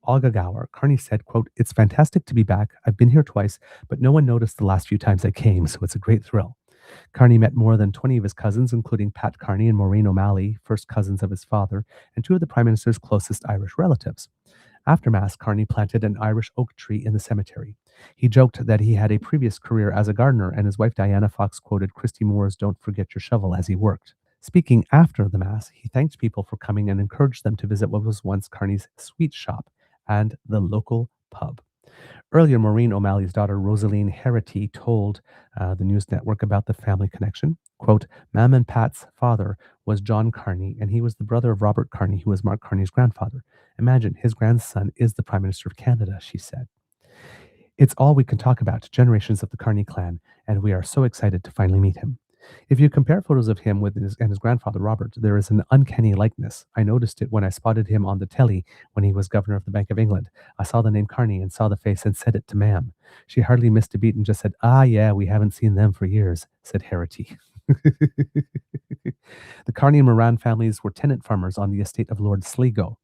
Olga Gower, Carney said, quote, "It's fantastic to be back. I've been here twice, but no one noticed the last few times I came, so it's a great thrill." Carney met more than 20 of his cousins, including Pat Carney and Maureen O'Malley, first cousins of his father, and two of the Prime Minister's closest Irish relatives. After Mass, Carney planted an Irish oak tree in the cemetery. He joked that he had a previous career as a gardener, and his wife Diana Fox quoted Christy Moore's "Don't forget your shovel" as he worked. Speaking after the Mass, he thanked people for coming and encouraged them to visit what was once Carney's sweet shop and the local pub. Earlier, Maureen O'Malley's daughter, Rosaline Herity, told the news network about the family connection. Quote, "Mam and Pat's father was John Carney, and he was the brother of Robert Carney, who was Mark Carney's grandfather. Imagine, his grandson is the Prime Minister of Canada," she said. "It's all we can talk about, generations of the Carney clan, and we are so excited to finally meet him." If you compare photos of him with his grandfather Robert, there is an uncanny likeness. I noticed it when I spotted him on the telly when he was governor of the Bank of England. I saw the name Carney and saw the face and said it to Mam. She hardly missed a beat and just said, "Ah, yeah, we haven't seen them for years," said Herity. The Carney and Moran families were tenant farmers on the estate of Lord Sligo.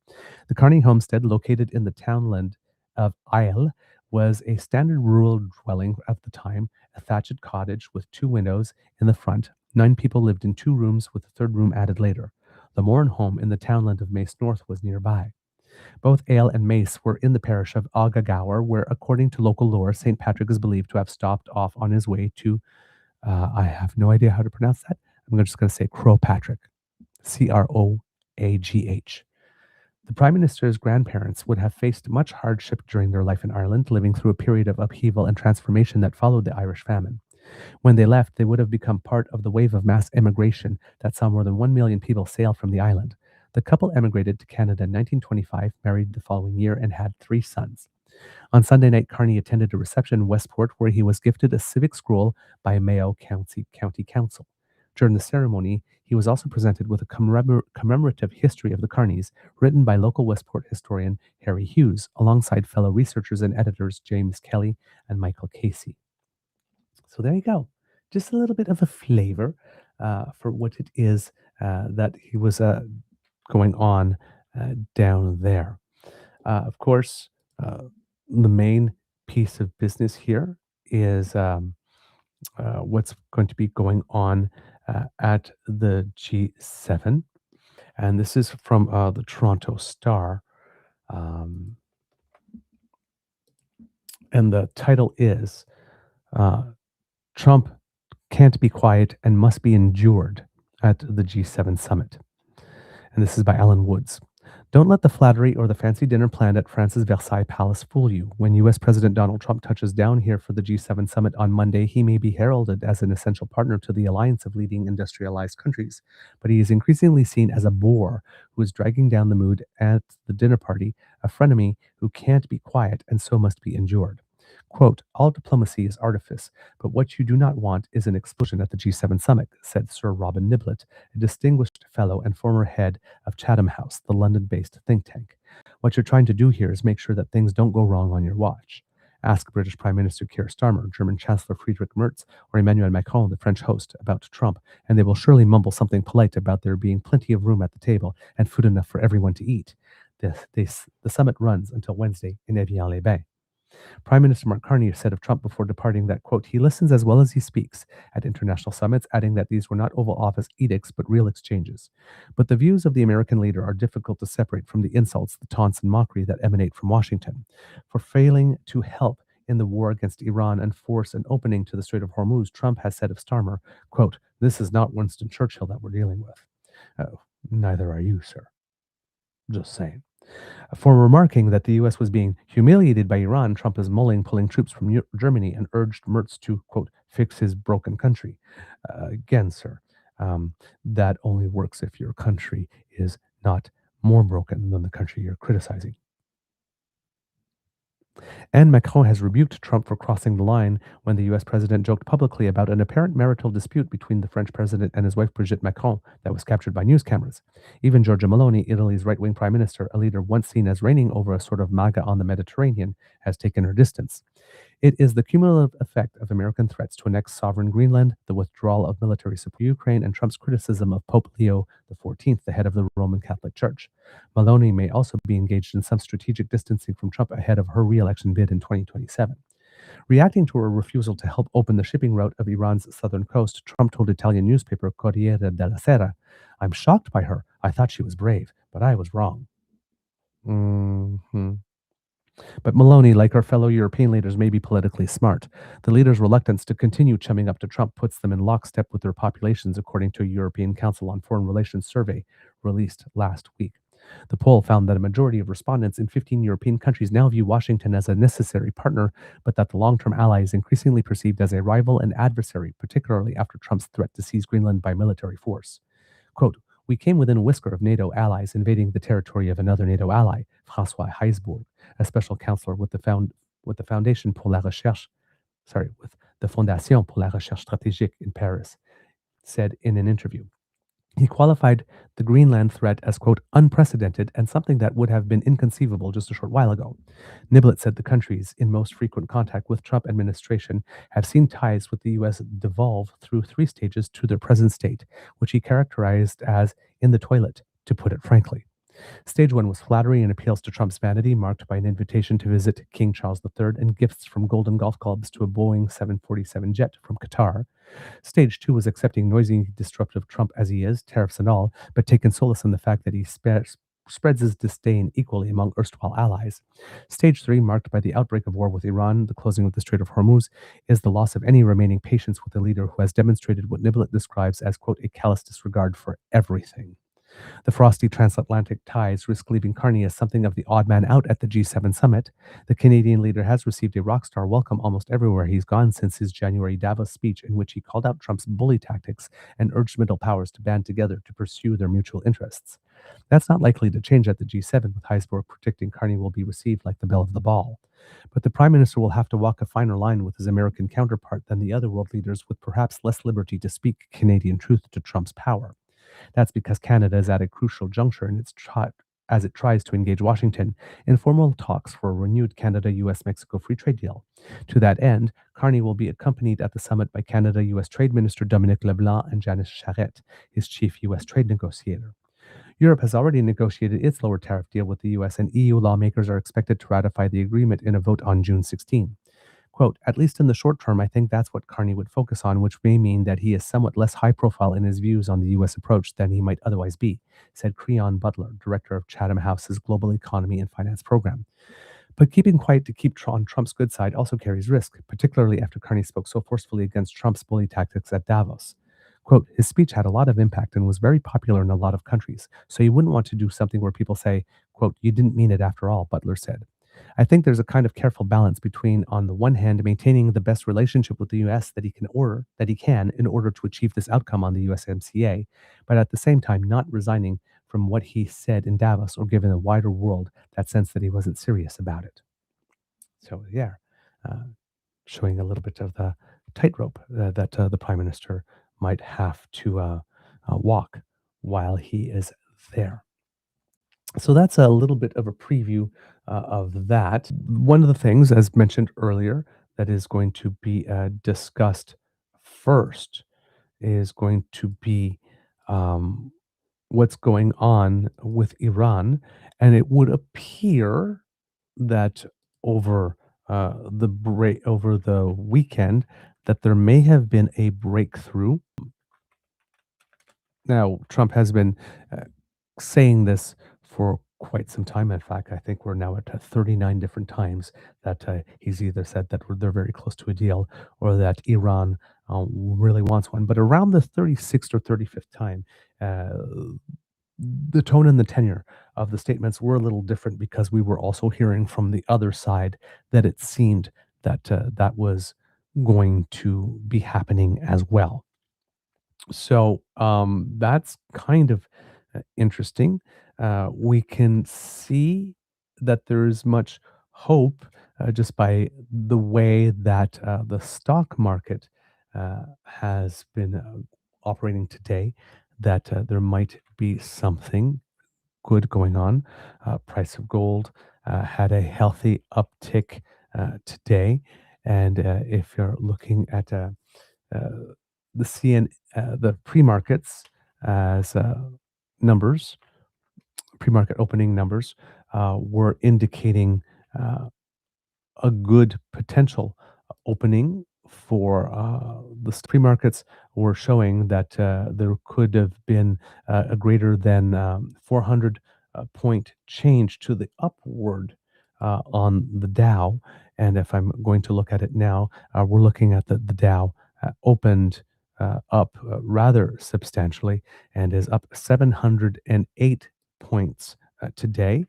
The Carney homestead, located in the townland of Isle, was a standard rural dwelling of the time, a thatched cottage with two windows in the front. 9 people lived in 2 rooms, with a third room added later. The Moran home in the townland of Mace North was nearby. Both Ale and Mace were in the parish of Aughagower, where, according to local lore, St. Patrick is believed to have stopped off on his way to, I have no idea how to pronounce that. I'm just going to say Croagh, Croagh. The Prime Minister's grandparents would have faced much hardship during their life in Ireland, living through a period of upheaval and transformation that followed the Irish famine. When they left, they would have become part of the wave of mass immigration that saw more than 1 million people sail from the island. The couple emigrated to Canada in 1925, married the following year, and had 3 sons. On Sunday night, Carney attended a reception in Westport where he was gifted a civic scroll by Mayo County Council. During the ceremony, he was also presented with a commemorative history of the Carneys, written by local Westport historian Harry Hughes, alongside fellow researchers and editors James Kelly and Michael Casey. So there you go. Just a little bit of a flavor for what it is that he was going on down there. Of course, the main piece of business here is what's going to be going on at the G7. And this is from the Toronto Star. And the title is Trump Can't Be Quiet and Must Be Endured at the G7 Summit. And this is by Alan Woods. Don't let the flattery or the fancy dinner planned at France's Versailles Palace fool you. When U.S. President Donald Trump touches down here for the G7 summit on Monday, he may be heralded as an essential partner to the alliance of leading industrialized countries, but he is increasingly seen as a bore who is dragging down the mood at the dinner party, a frenemy who can't be quiet and so must be endured. Quote, "All diplomacy is artifice, but what you do not want is an explosion at the G7 summit," said Sir Robin Niblett, a distinguished fellow and former head of Chatham House, the London-based think tank. "What you're trying to do here is make sure that things don't go wrong on your watch. Ask British Prime Minister Keir Starmer, German Chancellor Friedrich Merz, or Emmanuel Macron, the French host, about Trump, and they will surely mumble something polite about there being plenty of room at the table and food enough for everyone to eat. The summit runs until Wednesday in Evian-les-Bains. Prime Minister Mark Carney said of Trump before departing that, quote, "He listens as well as he speaks" at international summits, adding that these were not Oval Office edicts, but real exchanges. But the views of the American leader are difficult to separate from the insults, the taunts, and mockery that emanate from Washington. For failing to help in the war against Iran and force an opening to the Strait of Hormuz, Trump has said of Starmer, quote, "This is not Winston Churchill that we're dealing with." Oh, neither are you, sir. Just saying. For remarking that the U.S. was being humiliated by Iran, Trump is mulling pulling troops from Germany and urged Merz to, quote, "fix his broken country." Again, sir, that only works if your country is not more broken than the country you're criticizing. And Macron has rebuked Trump for crossing the line when the US president joked publicly about an apparent marital dispute between the French president and his wife Brigitte Macron that was captured by news cameras. Even Giorgia Meloni, Italy's right-wing prime minister, a leader once seen as reigning over a sort of MAGA on the Mediterranean, has taken her distance. It is the cumulative effect of American threats to annex sovereign Greenland, the withdrawal of military support to Ukraine, and Trump's criticism of Pope Leo XIV, the head of the Roman Catholic Church. Maloney may also be engaged in some strategic distancing from Trump ahead of her re-election bid in 2027. Reacting to her refusal to help open the shipping route of Iran's southern coast, Trump told Italian newspaper Corriere della Sera, "I'm shocked by her. I thought she was brave, but I was wrong." Mhm. But Maloney, like her fellow European leaders, may be politically smart. The leaders' reluctance to continue chumming up to Trump puts them in lockstep with their populations, according to a European Council on Foreign Relations survey released last week. The poll found that a majority of respondents in 15 European countries now view Washington as a necessary partner, but that the long term ally is increasingly perceived as a rival and adversary, particularly after Trump's threat to seize Greenland by military force. Quote, "We came within a whisker of NATO allies invading the territory of another NATO ally," François Heisbourg, a special counselor with the Foundation pour la Recherche, with the Fondation pour la Recherche Stratégique in Paris, said in an interview. He qualified the Greenland threat as, quote, "unprecedented and something that would have been inconceivable just a short while ago." Niblett said the countries in most frequent contact with Trump administration have seen ties with the U.S. devolve through three stages to their present state, which he characterized as in the toilet, to put it frankly. Stage one was flattery and appeals to Trump's vanity, marked by an invitation to visit King Charles III and gifts from golden golf clubs to a Boeing 747 jet from Qatar. Stage two was accepting noisy, disruptive Trump as he is, tariffs and all, but taking solace in the fact that he spreads his disdain equally among erstwhile allies. Stage three, marked by the outbreak of war with Iran, the closing of the Strait of Hormuz, is the loss of any remaining patience with a leader who has demonstrated what Niblett describes as, quote, "a callous disregard for everything." The frosty transatlantic ties risk leaving Carney as something of the odd man out at the G7 summit. The Canadian leader has received a rock star welcome almost everywhere he's gone since his January Davos speech, in which he called out Trump's bully tactics and urged middle powers to band together to pursue their mutual interests. That's not likely to change at the G7, with Heisbourg predicting Carney will be received like the belle of the ball. But the Prime Minister will have to walk a finer line with his American counterpart than the other world leaders, with perhaps less liberty to speak Canadian truth to Trump's power. That's because Canada is at a crucial juncture in its as it tries to engage Washington in formal talks for a renewed Canada-US-Mexico free trade deal. To that end, Carney will be accompanied at the summit by Canada-US Trade Minister Dominic LeBlanc and Janice Charette, his chief US trade negotiator. Europe has already negotiated its lower tariff deal with the US, and EU lawmakers are expected to ratify the agreement in a vote on June 16. Quote, "At least in the short term, I think that's what Carney would focus on, which may mean that he is somewhat less high profile in his views on the U.S. approach than he might otherwise be," said Creon Butler, director of Chatham House's Global Economy and Finance Program. But keeping quiet to keep on Trump's good side also carries risk, particularly after Carney spoke so forcefully against Trump's bully tactics at Davos. Quote, "His speech had a lot of impact and was very popular in a lot of countries, so you wouldn't want to do something where people say, quote, 'you didn't mean it after all,'" Butler said. "I think there's a kind of careful balance between, on the one hand, maintaining the best relationship with the US that he can in order to achieve this outcome on the USMCA, but at the same time not resigning from what he said in Davos or giving the wider world that sense that he wasn't serious about it." So yeah, uh, showing a little bit of the tightrope that the prime minister might have to walk while he is there. So that's a little bit of a preview of that. One of the things, as mentioned earlier, that is going to be discussed first is going to be um, what's going on with Iran, and it would appear that over over the weekend that there may have been a breakthrough. Now, Trump has been uh, saying this for quite some time. In fact, I think we're now at 39 different times that he's either said that they're very close to a deal or that Iran really wants one. But around the 36th or 35th time, uh, the tone and the tenor of the statements were a little different because we were also hearing from the other side that it seemed that that was going to be happening as well. So that's kind of interesting. We can see that there is much hope just by the way that the stock market has been operating today, that there might be something good going on. Price of gold had a healthy uptick today. And if you're looking at uh, the pre-markets as numbers, pre-market opening numbers, were indicating uh, a good potential opening for the pre-markets were showing that there could have been a greater than 400 point change to the upward on the Dow. And if I'm going to look at it now, we're looking at the Dow opened up rather substantially and is up 708 points today,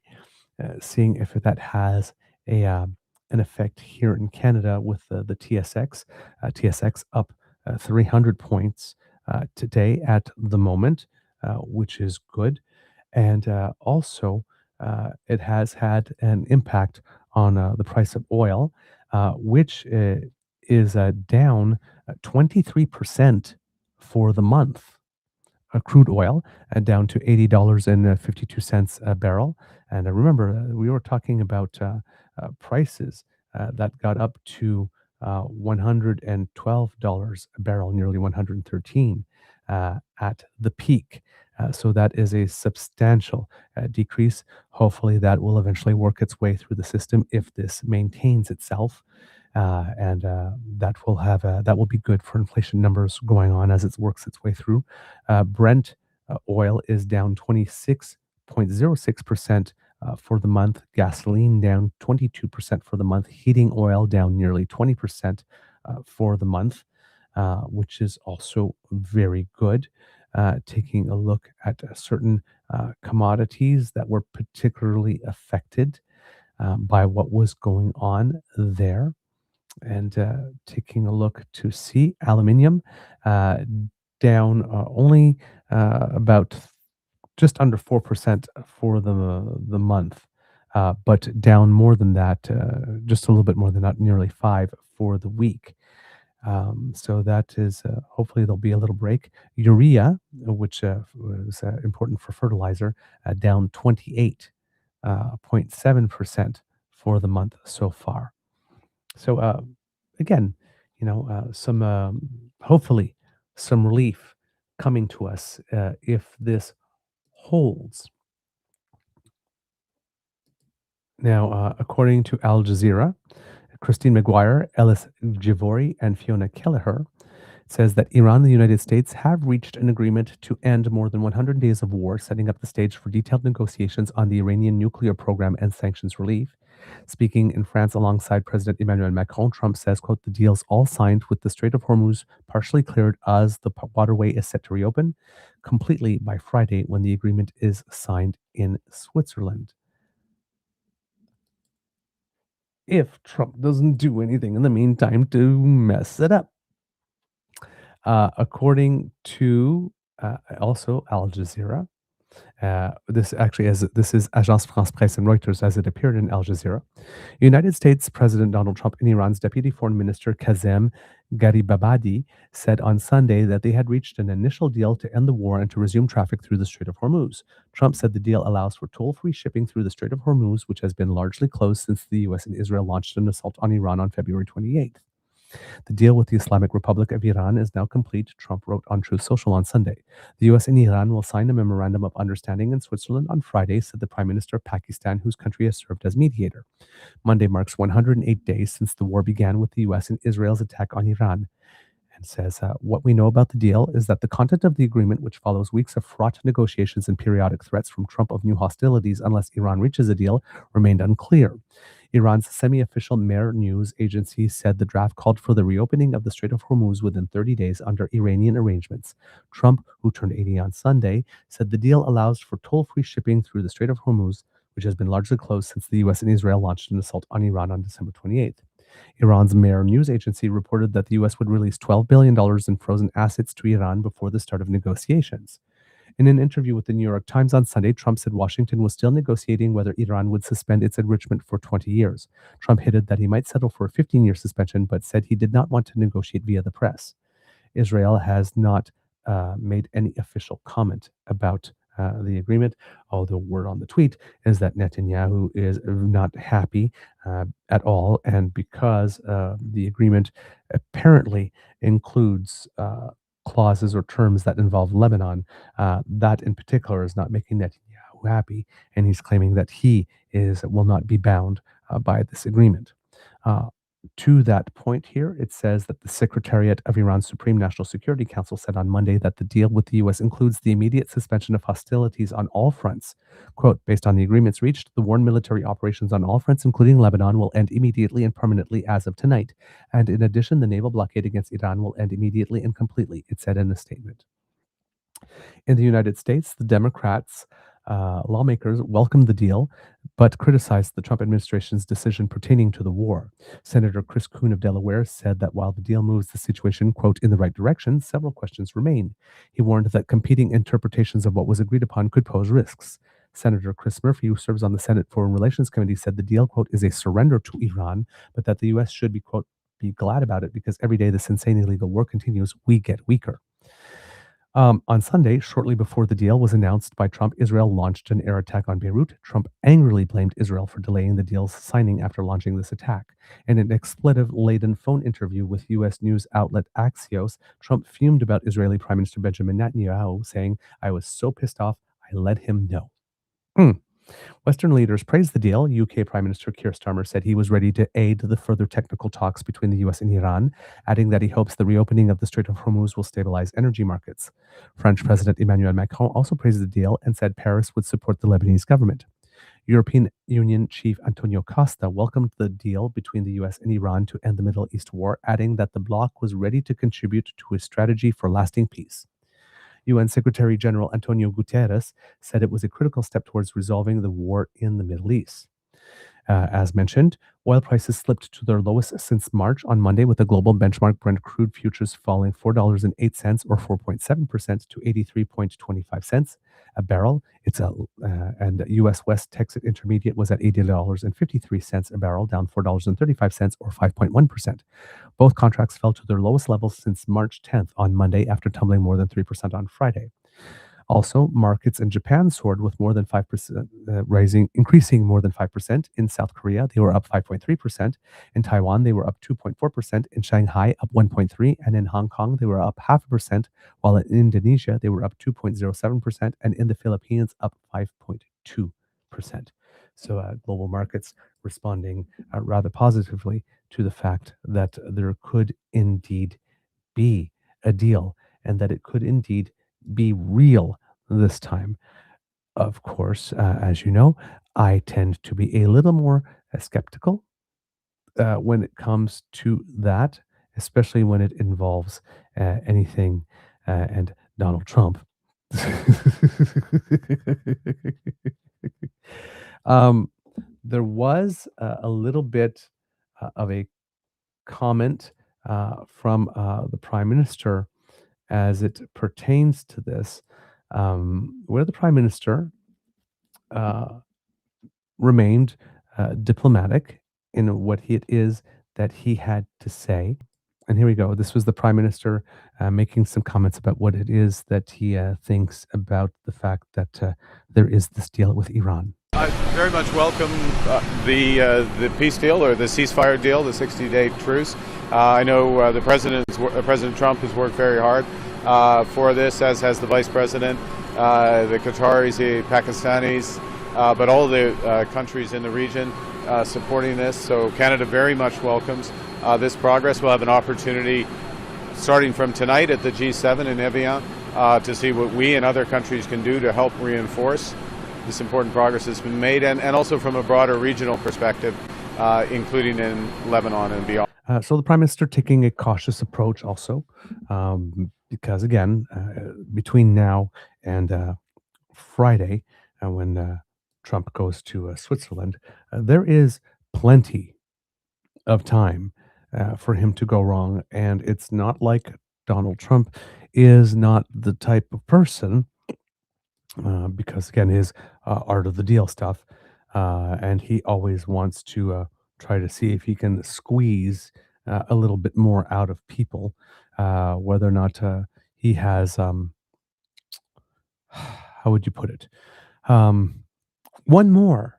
seeing if that has a an effect here in Canada with the TSX. TSX up 300 points today at the moment, which is good. And also, it has had an impact on the price of oil, which is down 23% for the month. Crude oil down to $80.52 a barrel. And remember, we were talking about prices that got up to $112 a barrel, nearly 113 at the peak. So that is a substantial decrease. Hopefully, that will eventually work its way through the system if this maintains itself. And that will be good for inflation numbers going on as it works its way through. Brent oil is down 26.06% for the month. Gasoline down 22% for the month. Heating oil down nearly 20% for the month, which is also very good. Taking a look at certain commodities that were particularly affected by what was going on there. And taking a look to see aluminium uh, down only about just under 4% for the month, but down more than that, just a little bit more than that, nearly 5 for the week. So that is hopefully there'll be a little break. Urea, which was important for fertilizer, down 28.7% for the month so far. So again, some hopefully some relief coming to us if this holds. Now, according to Al Jazeera, Christine McGuire, Ellis Javori, and Fiona Kelleher says that Iran and the United States have reached an agreement to end more than 100 days of war, setting up the stage for detailed negotiations on the Iranian nuclear program and sanctions relief. Speaking in France alongside President Emmanuel Macron, Trump says, quote, the deal's all signed with the Strait of Hormuz partially cleared as the waterway is set to reopen completely by Friday when the agreement is signed in Switzerland. If Trump doesn't do anything in the meantime to mess it up. According to also Al Jazeera, this is Agence France Presse and Reuters as it appeared in Al Jazeera. United States President Donald Trump and Iran's Deputy Foreign Minister Kazem Garibabadi said on Sunday that they had reached an initial deal to end the war and to resume traffic through the Strait of Hormuz. Trump said the deal allows for toll-free shipping through the Strait of Hormuz, which has been largely closed since the US and Israel launched an assault on Iran on February 28th. The deal with the Islamic Republic of Iran is now complete, Trump wrote on Truth Social on Sunday. The US and Iran will sign a memorandum of understanding in Switzerland on Friday, said the Prime Minister of Pakistan, whose country has served as mediator. Monday marks 108 days since the war began with the US and Israel's attack on Iran. And says, what we know about the deal is that the content of the agreement, which follows weeks of fraught negotiations and periodic threats from Trump of new hostilities unless Iran reaches a deal, remained unclear. Iran's semi-official Mehr news agency said the draft called for the reopening of the Strait of Hormuz within 30 days under Iranian arrangements. Trump, who turned 80 on Sunday, said the deal allows for toll-free shipping through the Strait of Hormuz, which has been largely closed since the US and Israel launched an assault on Iran on December 28th. Iran's Mehr news agency reported that the US would release $12 billion in frozen assets to Iran before the start of negotiations. In an interview with the New York Times on Sunday, Trump said Washington was still negotiating whether Iran would suspend its enrichment for 20 years. Trump hinted that he might settle for a 15-year suspension, but said he did not want to negotiate via the press. Israel has not made any official comment about the agreement. Although word on the tweet is that Netanyahu is not happy at all, and because the agreement apparently includes clauses or terms that involve Lebanon, that in particular is not making Netanyahu happy, and he's claiming that he will not be bound by this agreement. Uh, to that point here, it says that the Secretariat of Iran's Supreme National Security Council said on Monday that the deal with the U.S. includes the immediate suspension of hostilities on all fronts. Quote, based on the agreements reached, the war and military operations on all fronts, including Lebanon, will end immediately and permanently as of tonight. And in addition, the naval blockade against Iran will end immediately and completely, it said in a statement. In the United States, the Democrats lawmakers welcomed the deal, but criticized the Trump administration's decision pertaining to the war. Senator Chris Coon of Delaware said that while the deal moves the situation, quote, in the right direction, several questions remain. He warned that competing interpretations of what was agreed upon could pose risks. Senator Chris Murphy, who serves on the Senate Foreign Relations Committee, said the deal, quote, is a surrender to Iran, but that the U.S. should be, quote, be glad about it because every day this insane illegal war continues, we get weaker. On Sunday, shortly before the deal was announced by Trump, Israel launched an air attack on Beirut. Trump angrily blamed Israel for delaying the deal's signing after launching this attack. In an expletive-laden phone interview with U.S. news outlet Axios, Trump fumed about Israeli Prime Minister Benjamin Netanyahu, saying, I was so pissed off, I let him know. Western leaders praised the deal. UK Prime Minister Keir Starmer said he was ready to aid the further technical talks between the US and Iran, adding that he hopes the reopening of the Strait of Hormuz will stabilize energy markets. French President Emmanuel Macron also praised the deal and said Paris would support the Lebanese government. European Union Chief Antonio Costa welcomed the deal between the US and Iran to end the Middle East war, adding that the bloc was ready to contribute to a strategy for lasting peace. UN Secretary General Antonio Guterres said it was a critical step towards resolving the war in the Middle East. As mentioned, oil prices slipped to their lowest since March on Monday, with the global benchmark Brent crude futures falling $4.08 or 4.7% to 83.25 cents a barrel. And U.S. West Texas Intermediate was at $80.53 a barrel, down $4.35 or 5.1%. Both contracts fell to their lowest levels since March 10th on Monday after tumbling more than 3% on Friday. Also, markets in Japan soared with more than 5%, increasing more than 5%. In South Korea, they were up 5.3%. In Taiwan, they were up 2.4%. In Shanghai, up 1.3%. And in Hong Kong, they were up 0.5%. While in Indonesia, they were up 2.07%. And in the Philippines, up 5.2%. So global markets responding rather positively to the fact that there could indeed be a deal and that it could indeed be real this time. Of course, as you know, I tend to be a little more skeptical when it comes to that, especially when it involves anything and Donald Trump. There was a little bit of a comment from the Prime Minister as it pertains to this, where the Prime Minister uh, remained diplomatic in what it is that he had to say. And here we go. This was the Prime Minister making some comments about what it is that he thinks about the fact that there is this deal with Iran. I very much welcome the peace deal or the ceasefire deal, the 60-day truce. I know President Trump has worked very hard for this, as has the Vice President, the Qataris, the Pakistanis, but all the countries in the region supporting this. So Canada very much welcomes this progress. We'll have an opportunity starting from tonight at the G7 in Evian to see what we and other countries can do to help reinforce this important progress has been made, and also from a broader regional perspective, including in Lebanon and beyond. So the Prime Minister taking a cautious approach also, because again, between now and Friday, when Trump goes to Switzerland, there is plenty of time for him to go wrong. And it's not like Donald Trump is not the type of person because again, his art of the deal stuff, and he always wants to try to see if he can squeeze a little bit more out of people, whether or not he has, how how would you put it? One more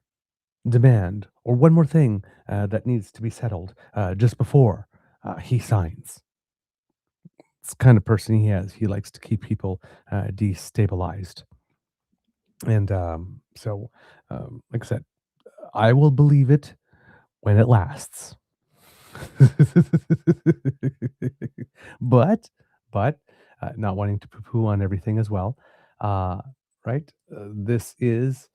demand or one more thing that needs to be settled just before he signs. It's the kind of person he is. He likes to keep people destabilized. And like I said, I will believe it when it lasts. but, not wanting to poo-poo on everything as well, right? This is,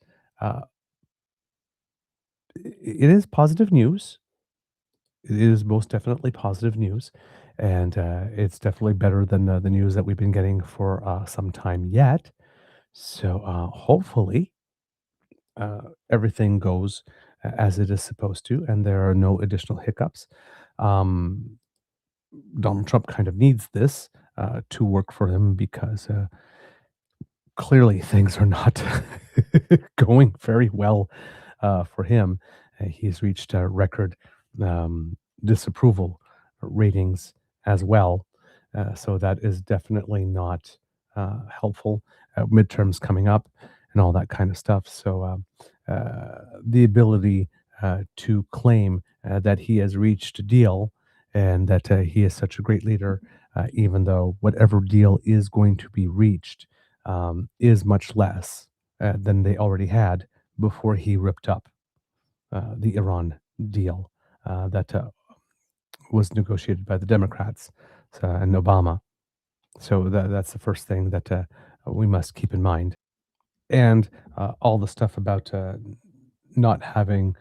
it is positive news. It is most definitely positive news, and it's definitely better than the news that we've been getting for some time yet. So hopefully everything goes as it is supposed to, and there are no additional hiccups. Um, Donald Trump kind of needs this to work for him because clearly things are not going very well for him. He's reached record disapproval ratings as well. So that is definitely not helpful. Midterms coming up and all that kind of stuff. So the ability to claim that he has reached a deal and that he is such a great leader, even though whatever deal is going to be reached is much less than they already had before he ripped up the Iran deal that was negotiated by the Democrats and Obama. So that's the first thing that we must keep in mind. And all the stuff about not having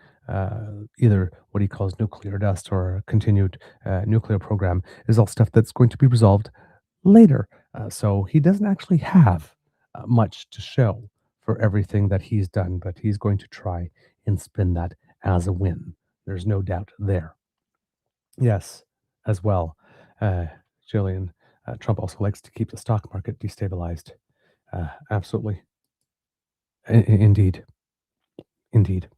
either what he calls nuclear dust or a continued nuclear program is all stuff that's going to be resolved later. So he doesn't actually have much to show for everything that he's done, but he's going to try and spin that as a win. There's no doubt there. Yes, as well, Jillian, Trump also likes to keep the stock market destabilized. Absolutely. Indeed. Indeed.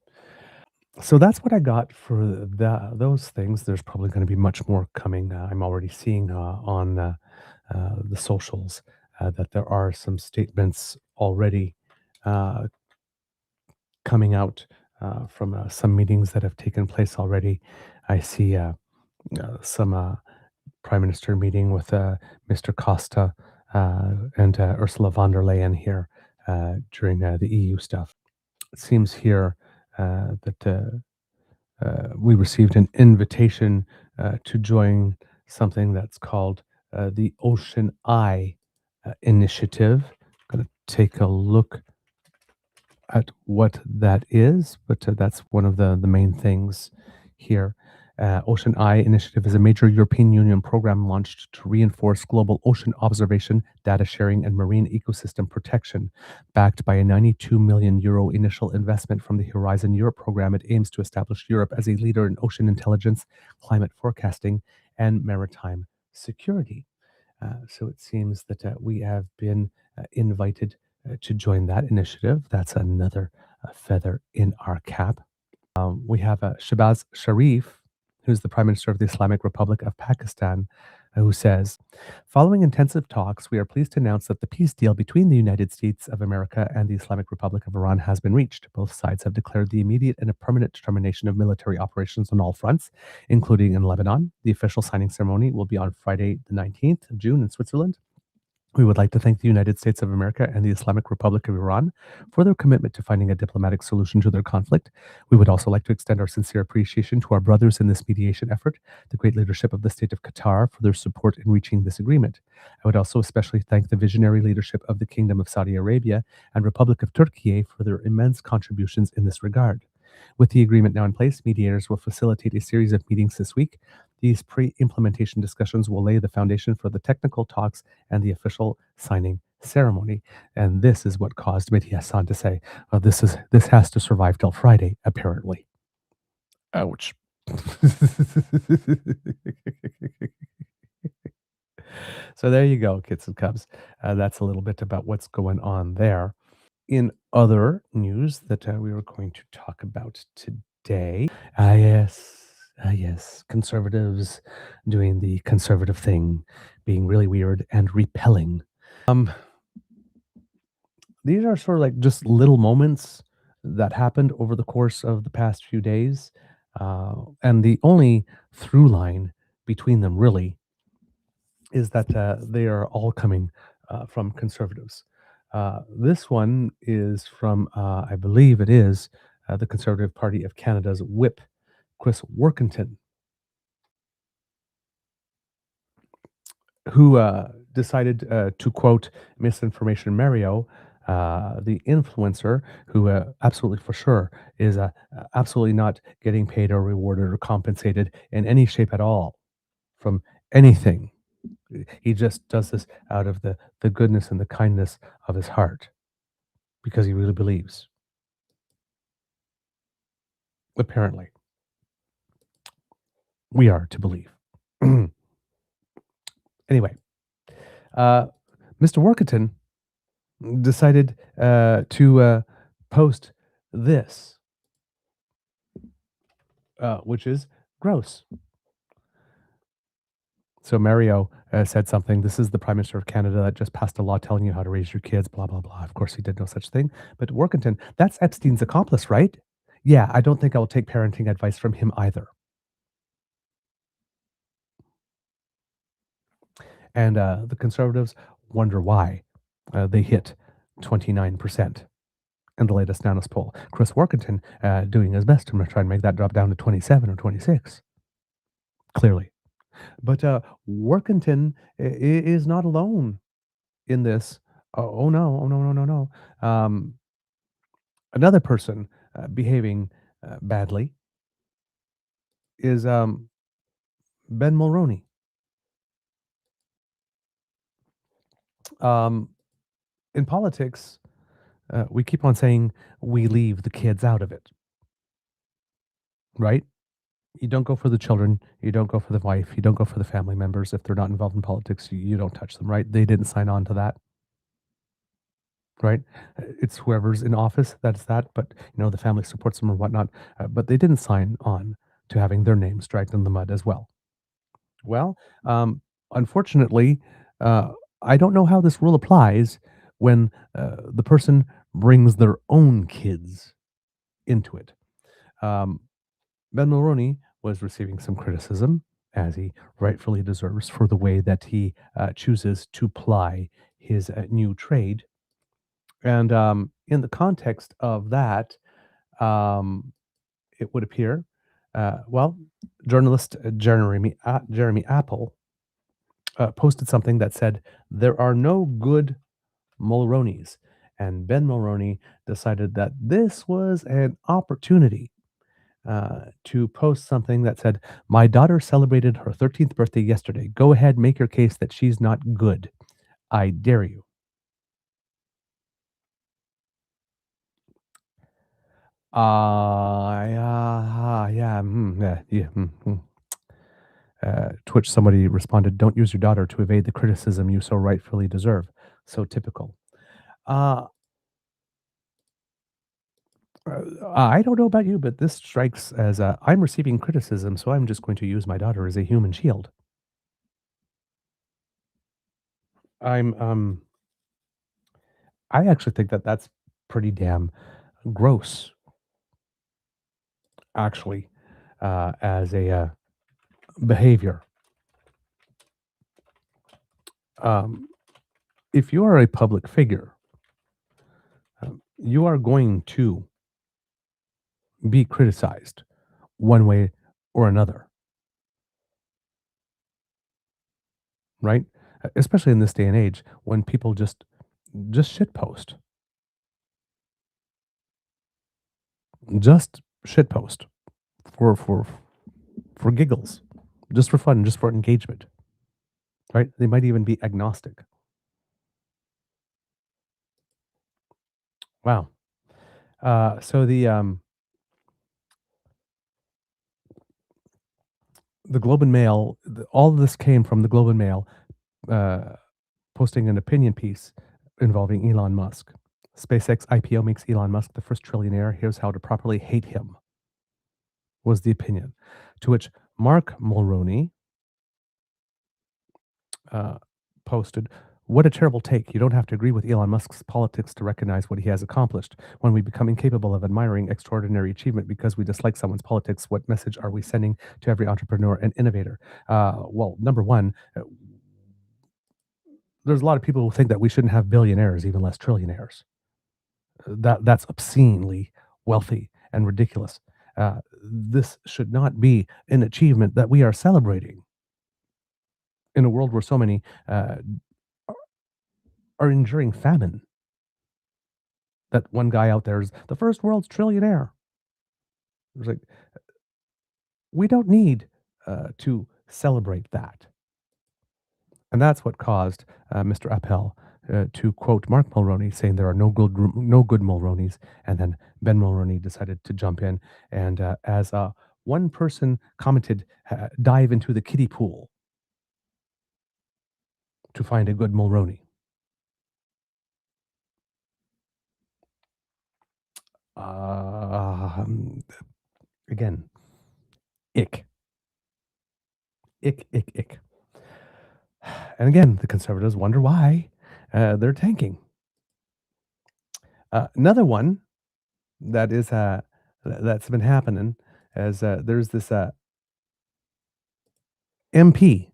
So that's what I got for those things. There's probably going to be much more coming. I'm already seeing on the socials that there are some statements already coming out from some meetings that have taken place already. I see some prime minister meeting with Mr. Costa and Ursula von der Leyen here during the EU stuff. It seems here that we received an invitation to join something that's called the Ocean Eye Initiative. I'm going to take a look at what that is, but that's one of the main things here. Ocean Eye Initiative is a major European Union program launched to reinforce global ocean observation, data sharing, and marine ecosystem protection. Backed by a €92 million initial investment from the Horizon Europe program, it aims to establish Europe as a leader in ocean intelligence, climate forecasting, and maritime security. So it seems that we have been invited to join that initiative. That's another feather in our cap. We have Shehbaz Sharif, who's the Prime Minister of the Islamic Republic of Pakistan, who says, following intensive talks, we are pleased to announce that the peace deal between the United States of America and the Islamic Republic of Iran has been reached. Both sides have declared the immediate and a permanent termination of military operations on all fronts, including in Lebanon. The official signing ceremony will be on Friday, the 19th of June in Switzerland. We would like to thank the United States of America and the Islamic Republic of Iran for their commitment to finding a diplomatic solution to their conflict. We would also like to extend our sincere appreciation to our brothers in this mediation effort, the great leadership of the state of Qatar for their support in reaching this agreement. I would also especially thank the visionary leadership of the Kingdom of Saudi Arabia and Republic of Turkey for their immense contributions in this regard. With the agreement now in place, mediators will facilitate a series of meetings this week. These pre-implementation discussions will lay the foundation for the technical talks and the official signing ceremony. And this is what caused Mehdi Hassan to say, this has to survive till Friday, apparently. Ouch. So there you go, kids and cubs. That's a little bit about what's going on there. In other news that we were going to talk about today, yes, conservatives doing the conservative thing, being really weird and repelling. these are sort of like just little moments that happened over the course of the past few days. And the only through line between them really is that they are all coming from conservatives. This one is from, I believe it is, the Conservative Party of Canada's whip, Chris Workington, who decided to quote misinformation Mario, the influencer, who absolutely for sure is absolutely not getting paid or rewarded or compensated in any shape at all from anything. He just does this out of the goodness and the kindness of his heart because he really believes, apparently. We are to believe. Anyway, uh, Mr. Workington decided to post this, which is gross. So Mario said something. This is the Prime Minister of Canada that just passed a law telling you how to raise your kids, blah, blah, blah. Of course, he did no such thing. But Workington, that's Epstein's accomplice, right? Yeah, I don't think I will take parenting advice from him either. And the Conservatives wonder why they hit 29% in the latest Nanos poll. Chris Workington doing his best to try and make that drop down to 27 or 26, clearly. But Workington is not alone in this. Oh no, oh no, no, no, no. Another person behaving badly is Ben Mulroney. In politics, we keep on saying we leave the kids out of it, right? You don't go for the children, you don't go for the wife, you don't go for the family members. If they're not involved in politics, you don't touch them, right? They didn't sign on to that, right? It's whoever's in office that's that, but the family supports them or whatnot, but they didn't sign on to having their names dragged in the mud as well. Well, unfortunately, I don't know how this rule applies when the person brings their own kids into it. Ben Mulroney was receiving some criticism, as he rightfully deserves, for the way that he chooses to ply his new trade. And in the context of that, it would appear, well, journalist Jeremy Apple posted something that said, "There are no good Mulroneys." And Ben Mulroney decided that this was an opportunity to post something that said, "My daughter celebrated her 13th birthday yesterday. Go ahead, make your case that she's not good. I dare you." Yeah. To which somebody responded, "Don't use your daughter to evade the criticism you so rightfully deserve." So typical. Uh, I don't know about you, but this strikes as I'm receiving criticism, so I'm just going to use my daughter as a human shield. I'm I actually think that that's pretty damn gross, actually, as a behavior. Um, if you are a public figure, you are going to be criticized one way or another, right? Especially in this day and age when people just shit post, just shit post for for giggles, just for fun, just for engagement, right? They might even be agnostic. Wow. So the Globe and Mail, all of this came from the Globe and Mail uh, posting an opinion piece involving Elon Musk. SpaceX IPO makes Elon Musk the first trillionaire. Here's how to properly hate him, was the opinion. To which Mark Mulroney posted, What a terrible take. You don't have to agree with Elon Musk's politics to recognize what he has accomplished. When we become incapable of admiring extraordinary achievement because we dislike someone's politics, what message are we sending to every entrepreneur and innovator? Well, number one, there's a lot of people who think that we shouldn't have billionaires, even less trillionaires. That's obscenely wealthy and ridiculous. This should not be an achievement that we are celebrating in a world where so many are enduring famine. That one guy out there is the first world's trillionaire. It's like, we don't need to celebrate that. And that's what caused Mr. Appel to quote Mark Mulroney, saying there are no good Mulroneys. And then Ben Mulroney decided to jump in. And as one person commented, dive into the kiddie pool to find a good Mulroney. Again, ick. Ick, ick, ick. And again, the Conservatives wonder why they're tanking. Another one that is that's been happening is there's this MP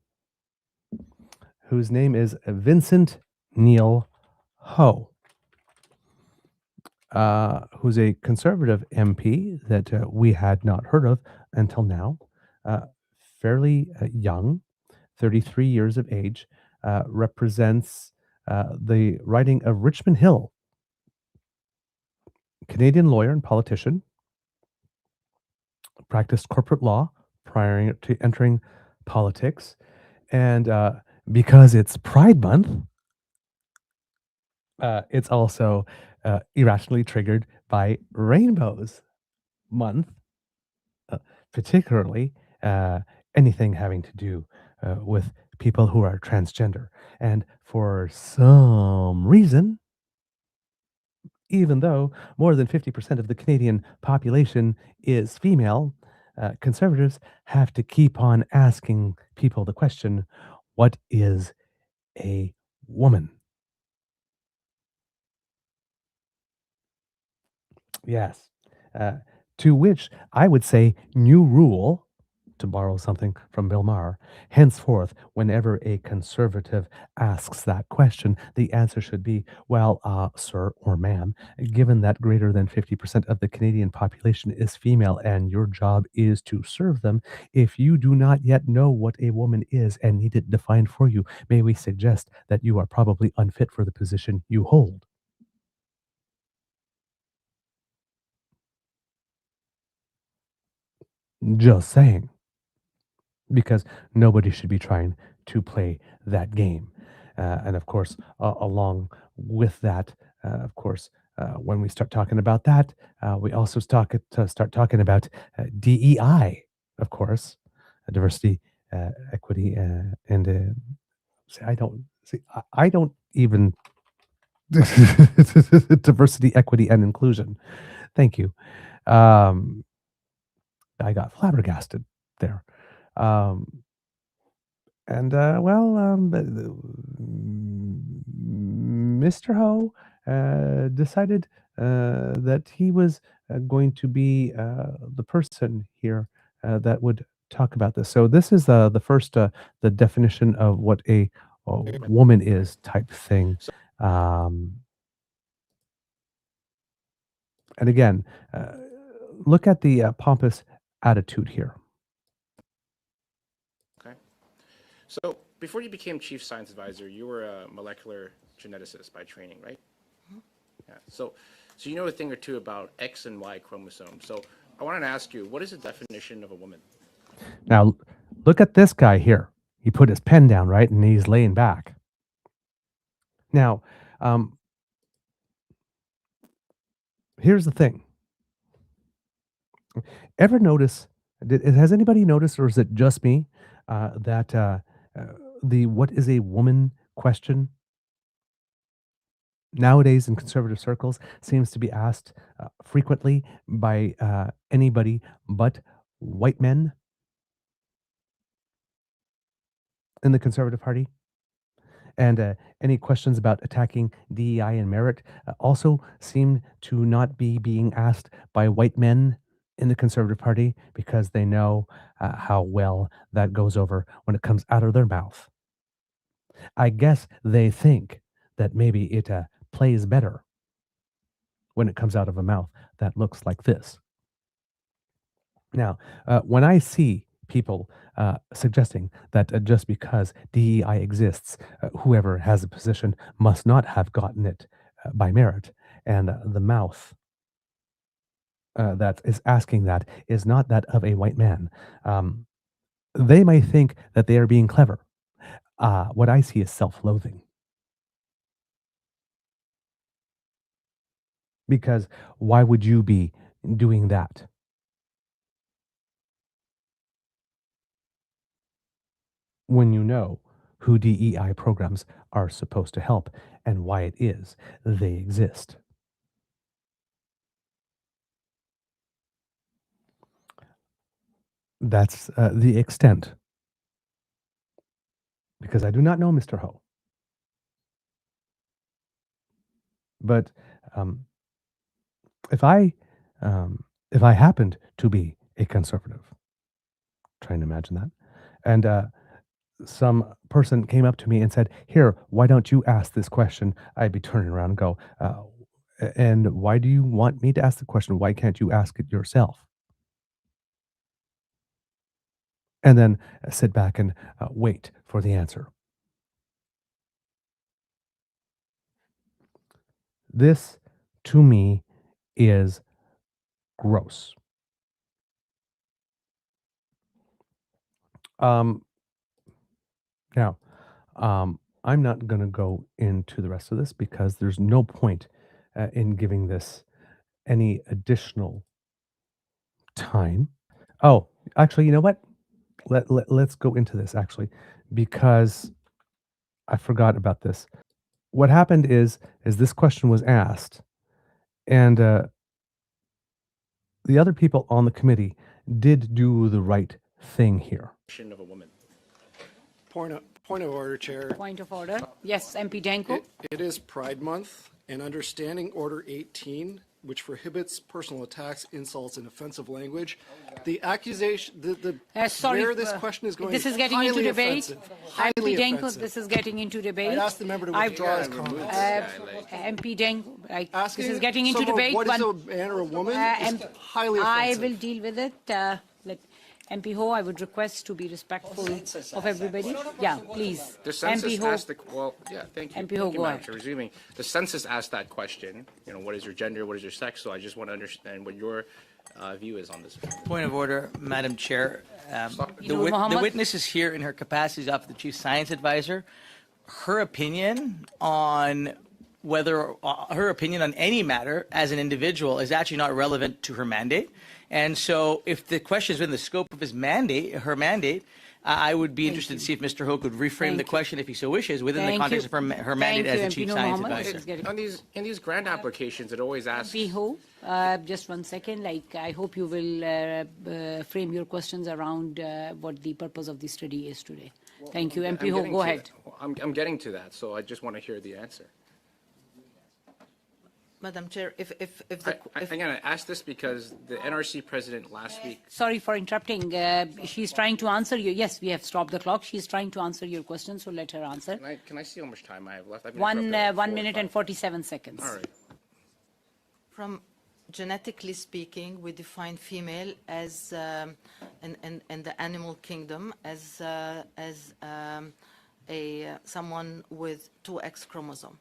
whose name is Vincent Neil Ho, who's a Conservative MP that we had not heard of until now, fairly young, 33 years of age, represents the riding of Richmond Hill, Canadian lawyer and politician, practiced corporate law prior to entering politics, and because it's Pride Month, it's also irrationally triggered by Rainbows Month, particularly anything having to do with people who are transgender. And for some reason, even though more than 50% of the Canadian population is female, Conservatives have to keep on asking people the question, what is a woman? Yes. To which I would say, new rule, to borrow something from Bill Maher, henceforth, whenever a Conservative asks that question, the answer should be, well, sir or ma'am, given that greater than 50% of the Canadian population is female and your job is to serve them, if you do not yet know what a woman is and need it defined for you, may we suggest that you are probably unfit for the position you hold. Just saying. Because nobody should be trying to play that game. And of course, along with that, of course, when we start talking about that, we also start talking about DEI, of course, diversity, equity, and see, I don't even diversity, equity, and inclusion. Thank you. I got flabbergasted there. Mr. Ho decided that he was going to be the person here that would talk about this. So this is the first, the definition of what a woman is type thing. And again, look at the pompous attitude here. Okay. So before you became chief science advisor, you were a molecular geneticist by training, right? Yeah. So you know a thing or two about X and Y chromosomes. So I wanted to ask you, what is the definition of a woman? Now, look at this guy here. He put his pen down, right? And he's laying back. Now, here's the thing. Ever notice, has anybody noticed, or is it just me, that the what is a woman question nowadays in conservative circles seems to be asked frequently by anybody but white men in the Conservative Party? And any questions about attacking DEI and merit also seem to not be being asked by white men in the Conservative Party because they know how well that goes over when it comes out of their mouth. I guess they think that maybe it plays better when it comes out of a mouth that looks like this. Now, when I see people suggesting that just because DEI exists, whoever has a position must not have gotten it by merit, and the mouth that is asking that is not that of a white man, they may think that they are being clever. What I see is self-loathing. Because why would you be doing that? When you know who DEI programs are supposed to help and why it is they exist. That's the extent. Because I do not know Mr. Ho. But um, if I happened to be a conservative, trying to imagine that, and some person came up to me and said, "Here, why don't you ask this question?" I'd be turning around and go, "And why do you want me to ask the question? Why can't you ask it yourself?" And then sit back and wait for the answer. This, to me, is gross. Now, I'm not going to go into the rest of this because there's no point in giving this any additional time. Oh, actually, you know what? Let's go into this actually, because I forgot about this. What happened is this question was asked, and the other people on the committee did do the right thing here. Of a woman. Point of order, Chair. Point of order. Yes, MP Danko. It is Pride Month, and understanding Order 18, which prohibits personal attacks, insults, and offensive language, the accusation, Sorry, where this question is going this is is getting into highly debate. offensive. Highly MP Danko, offensive. this is getting into debate. I'd ask the member to withdraw his comments. MP Danko, Asking this is getting into someone debate. what is a man or a woman is highly I offensive. will deal with it. Let MP Ho, I would request to be respectful of everybody. Yeah, please. The census MP Ho. asked the thank you. MP Ho, Thank you, go Madam ahead. Chair. Resuming, the census asked that question. You know, what is your gender? What is your sex? So I just want to understand what your view is on this. Point of order, Madam Chair. Noor Mohammed. The witness is here in her capacity of the Chief Science Advisor. Her opinion on her opinion on any matter as an individual is actually not relevant to her mandate. And so if the question is within the scope of her mandate, I would be interested to see if Mr. Ho could reframe the question if he so wishes within the context of her mandate as the Chief Science Advisor. In these grant applications, it always asks. MP Ho, just 1 second. I hope you will frame your questions around what the purpose of the study is today. Thank you. MP Ho, go ahead. I'm getting to that, so I just want to hear the answer. Madam Chair, Again, I asked this because the NRC president last week. Sorry for interrupting. She's trying to answer you. Yes, we have stopped the clock. She's trying to answer your question, so let her answer. Can I see how much time I have left? 1 minute and 47 seconds. All right. From genetically speaking, we define female as in the animal kingdom as someone with 2 X chromosome.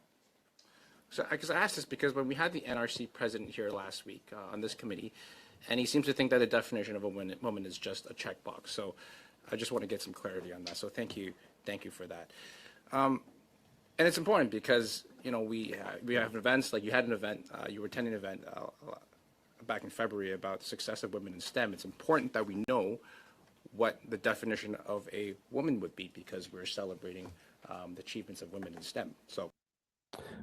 So, because I asked this because when we had the NRC president here last week on this committee, and he seems to think that the definition of a woman is just a checkbox. So, I just want to get some clarity on that. So, thank you for that. And it's important because we have events like you had an event, you were attending an event back in February about the success of women in STEM. It's important that we know what the definition of a woman would be because we're celebrating the achievements of women in STEM. So.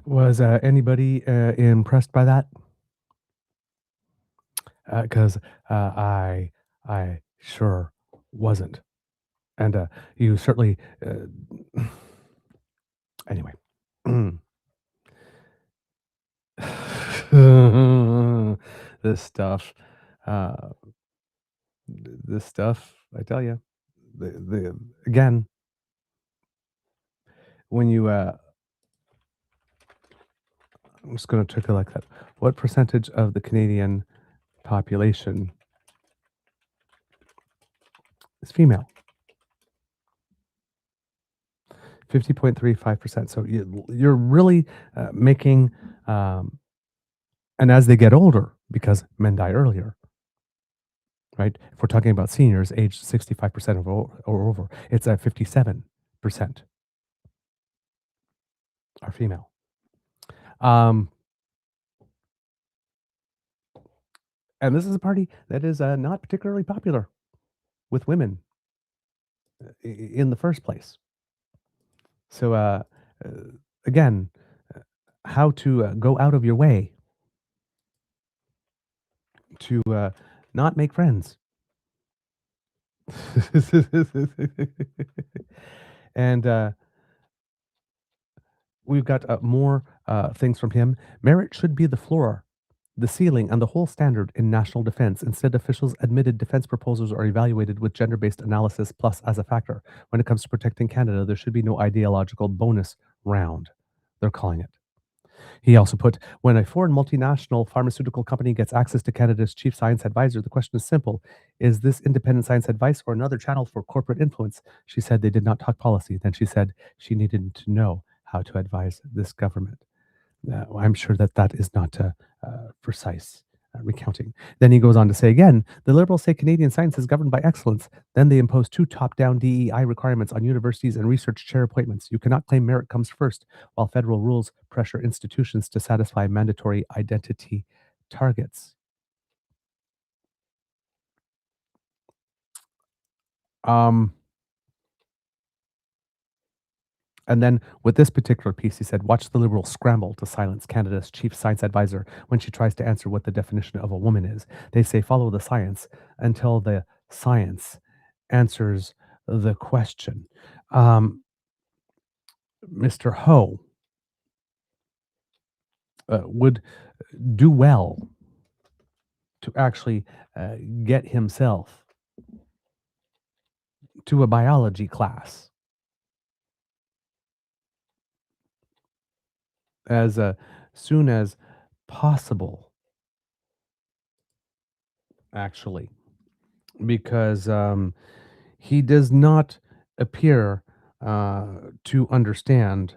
Was anybody impressed by that? Because I sure wasn't, and you certainly Anyway. This stuff. Uh, this stuff, I tell you, again, when you, I'm just going to take a look at what percentage of the Canadian population is female. 50.35%. So you're really making, and as they get older, because men die earlier, right? If we're talking about seniors aged 65% or over, it's at 57% are female. And this is a party that is not particularly popular with women in the first place. So again, how to go out of your way to not make friends. And we've got more things from him. Merit should be the floor, the ceiling, and the whole standard in national defense. Instead, officials admitted defense proposals are evaluated with gender-based analysis plus as a factor. When it comes to protecting Canada, there should be no ideological bonus round, they're calling it. He also put, when a foreign multinational pharmaceutical company gets access to Canada's chief science advisor, the question is simple. Is this independent science advice or another channel for corporate influence? She said they did not talk policy. Then she said she needed to know how to advise this government. I'm sure that that is not precise recounting. Then he goes on to say again, the Liberals say Canadian science is governed by excellence. Then they impose 2 top-down DEI requirements on universities and research chair appointments. You cannot claim merit comes first, while federal rules pressure institutions to satisfy mandatory identity targets. And then with this particular piece, he said, watch the Liberals scramble to silence Canada's chief science advisor when she tries to answer what the definition of a woman is. They say, follow the science until the science answers the question. Mr. Ho would do well to actually get himself to a biology class as soon as possible, actually, because he does not appear to understand.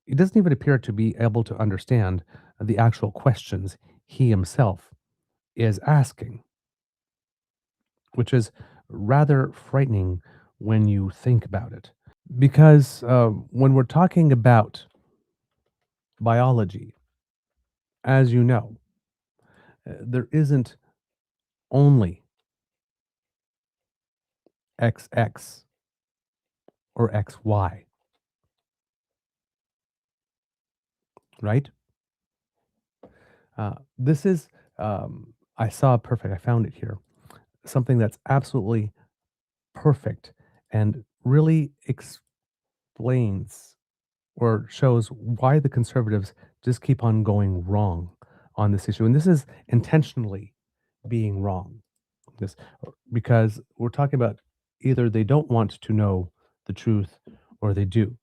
He doesn't even appear to be able to understand the actual questions he himself is asking, which is rather frightening when you think about it. Because when we're talking about biology, as you know, there isn't only XX or XY, right? This is, I saw perfect, I found it here, something that's absolutely perfect and really explains or shows why the Conservatives just keep on going wrong on this issue. And this is intentionally being wrong. Because we're talking about either they don't want to know the truth or they do,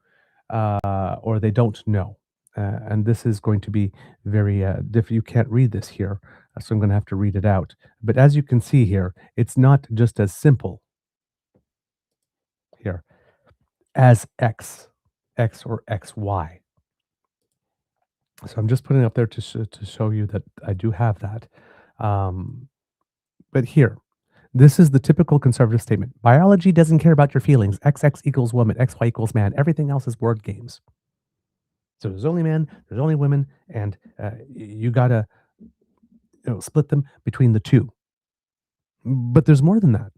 or they don't know. And this is going to be very difficult. You can't read this here, so I'm going to have to read it out. But as you can see here, it's not just as simple here as X or XY. So I'm just putting it up there to show you that I do have that. But here, this is the typical Conservative statement. Biology doesn't care about your feelings. XX equals woman, XY equals man. Everything else is word games. So there's only men, there's only women, and you gotta split them between the two. But there's more than that.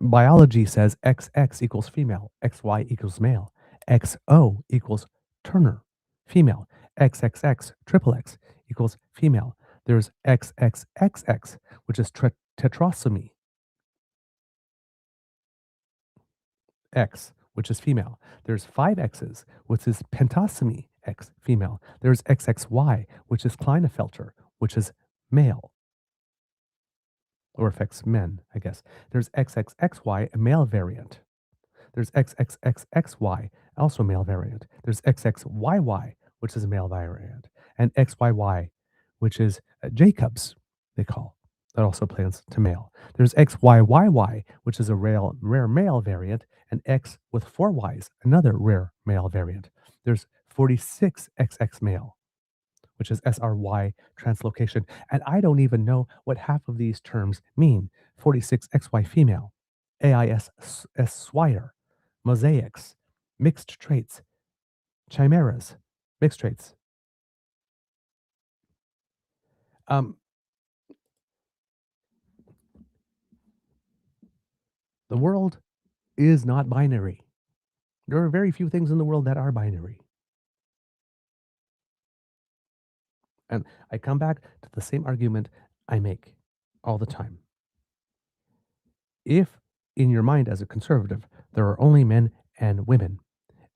Biology says XX equals female, XY equals male, XO equals Turner, female, XXX, triple X equals female. There's XXXX, which is tetrasomy. X, which is female. There's 5 X's, which is pentasemy X, female. There's XXY, which is Klinefelter, which is male. Or affects men, I guess. There's XXXY, a male variant. There's XXXXY, also male variant. There's XXYY, which is a male variant. And XYY, which is Jacobs, they call. That also plans to male. There's XYYY, which is a rare male variant, and X with 4 Ys, another rare male variant. There's 46 XX male, which is SRY translocation. And I don't even know what half of these terms mean. 46 XY female, AISH swire, mosaics, mixed traits, chimeras, mixed traits. The world is not binary. There are very few things in the world that are binary. And I come back to the same argument I make all the time. If in your mind as a conservative, there are only men and women,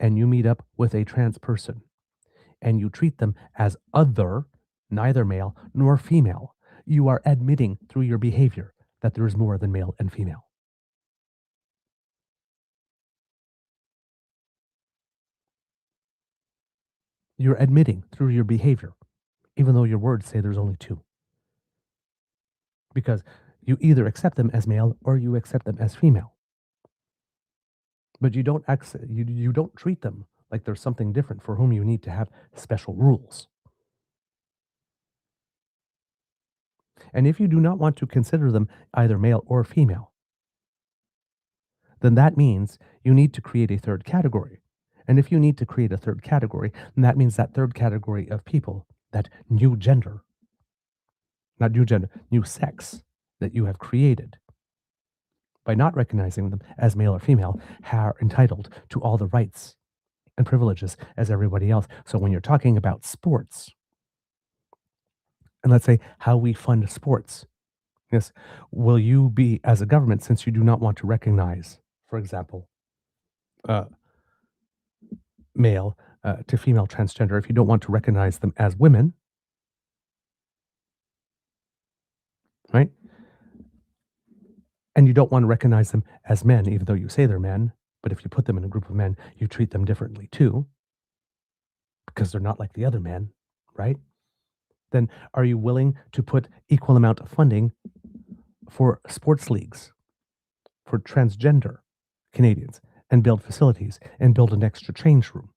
and you meet up with a trans person, and you treat them as other, neither male nor female, you are admitting through your behavior that there is more than male and female. You're admitting through your behavior, even though your words say there's only 2. Because you either accept them as male or you accept them as female. But you don't you don't treat them like there's something different for whom you need to have special rules. And if you do not want to consider them either male or female, then that means you need to create a third category. And if you need to create a third category, then that means that third category of people, that new gender, not new gender, new sex that you have created, by not recognizing them as male or female, are entitled to all the rights and privileges as everybody else. So when you're talking about sports, and let's say how we fund sports, yes, will you be, as a government, since you do not want to recognize, for example, male to female transgender, if you don't want to recognize them as women, right? And you don't want to recognize them as men, even though you say they're men, but if you put them in a group of men, you treat them differently too, because they're not like the other men, right? Then are you willing to put equal amount of funding for sports leagues, for transgender Canadians, and build facilities, and build an extra change room?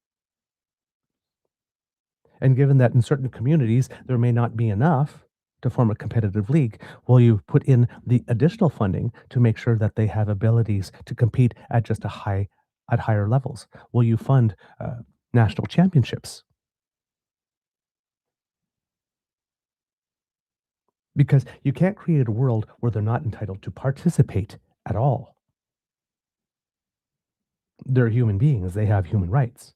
And given that in certain communities there may not be enough to form a competitive league, will you put in the additional funding to make sure that they have abilities to compete at just at higher levels? Will you fund national championships? Because you can't create a world where they're not entitled to participate at all. They're human beings, they have human rights.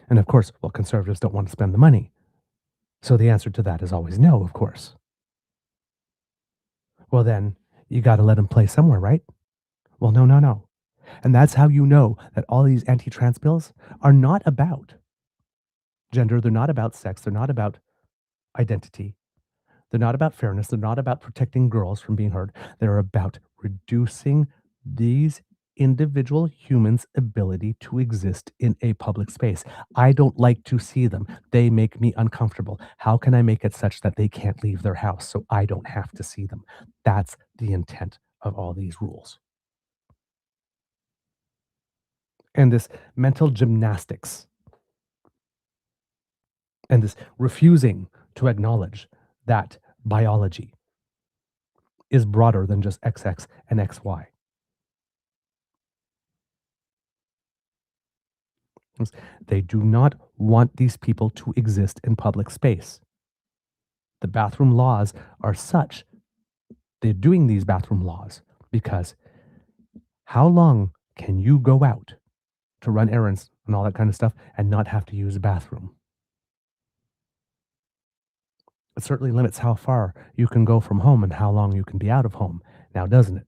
And of course, well, conservatives don't want to spend the money. So the answer to that is always no, of course. Well, then you got to let them play somewhere, right? Well, no. And that's how you know that all these anti-trans bills are not about gender. They're not about sex. They're not about identity. They're not about fairness. They're not about protecting girls from being hurt. They're about reducing these individual humans' ability to exist in a public space. I don't like to see them. They make me uncomfortable. How can I make it such that they can't leave their house so I don't have to see them? That's the intent of all these rules. And this mental gymnastics and this refusing to acknowledge that biology is broader than just XX and XY. They do not want these people to exist in public space. The bathroom laws are such. They're doing these bathroom laws because how long can you go out to run errands and all that kind of stuff and not have to use a bathroom? It certainly limits how far you can go from home and how long you can be out of home now, doesn't it?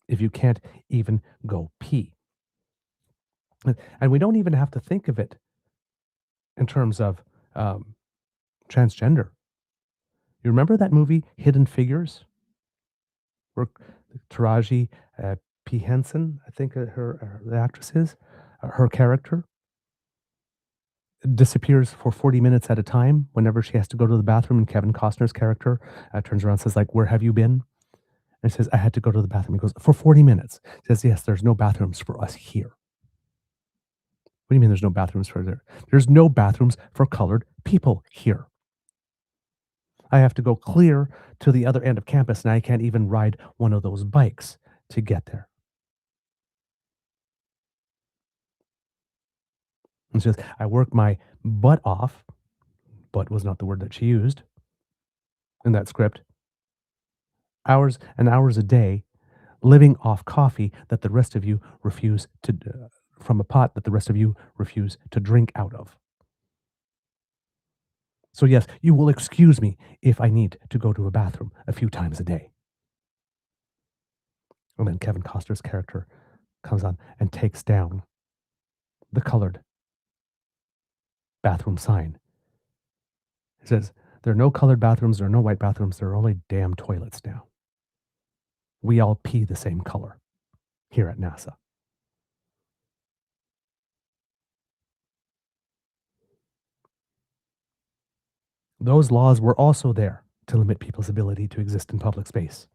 if you can't even go pee? And we don't even have to think of it in terms of transgender. You remember that movie, Hidden Figures? Where Taraji P. Henson, I think the actress is, her character disappears for 40 minutes at a time whenever she has to go to the bathroom, and Kevin Costner's character turns around and says, like, where have you been? And he says, I had to go to the bathroom. He goes, for 40 minutes. He says, yes, there's no bathrooms for us here. What do you mean there's no bathrooms for there? There's no bathrooms for colored people here. I have to go clear to the other end of campus, and I can't even ride one of those bikes to get there. And she says, I work my butt off. Butt was not the word that she used in that script. Hours and hours a day, living off coffee that the rest of you refuse to, from a pot that the rest of you refuse to drink out of. So yes, you will excuse me if I need to go to a bathroom a few times a day. And then Kevin Costner's character comes on and takes down the colored bathroom sign. He says, there are no colored bathrooms, there are no white bathrooms, there are only damn toilets now. We all pee the same color here at NASA. Those laws were also there to limit people's ability to exist in public space.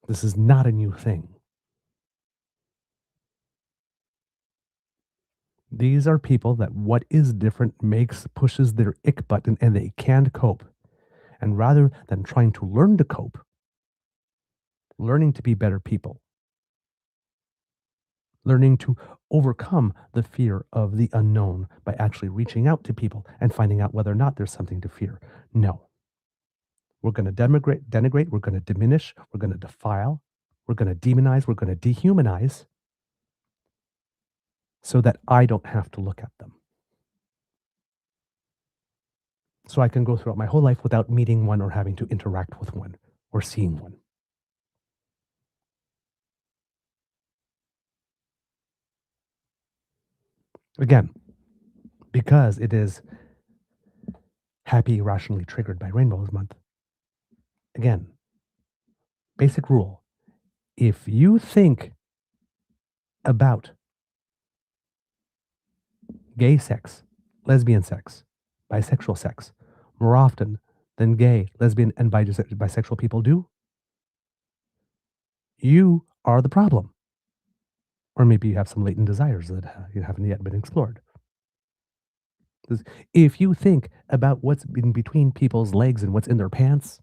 This is not a new thing. These are people that what is different pushes their ick button, and they can't cope. And rather than trying to learn to cope, learning to be better people, learning to overcome the fear of the unknown by actually reaching out to people and finding out whether or not there's something to fear. No. We're going to denigrate, we're going to diminish, we're going to defile, we're going to demonize, we're going to dehumanize so that I don't have to look at them. So I can go throughout my whole life without meeting one or having to interact with one or seeing one. Again, because it is Happy Irrationally Triggered by Rainbows Month. Again, basic rule. If you think about gay sex, lesbian sex, bisexual sex more often than gay, lesbian, and bisexual people do, you are the problem. Or maybe you have some latent desires that you haven't yet been explored. If you think about what's in between people's legs and what's in their pants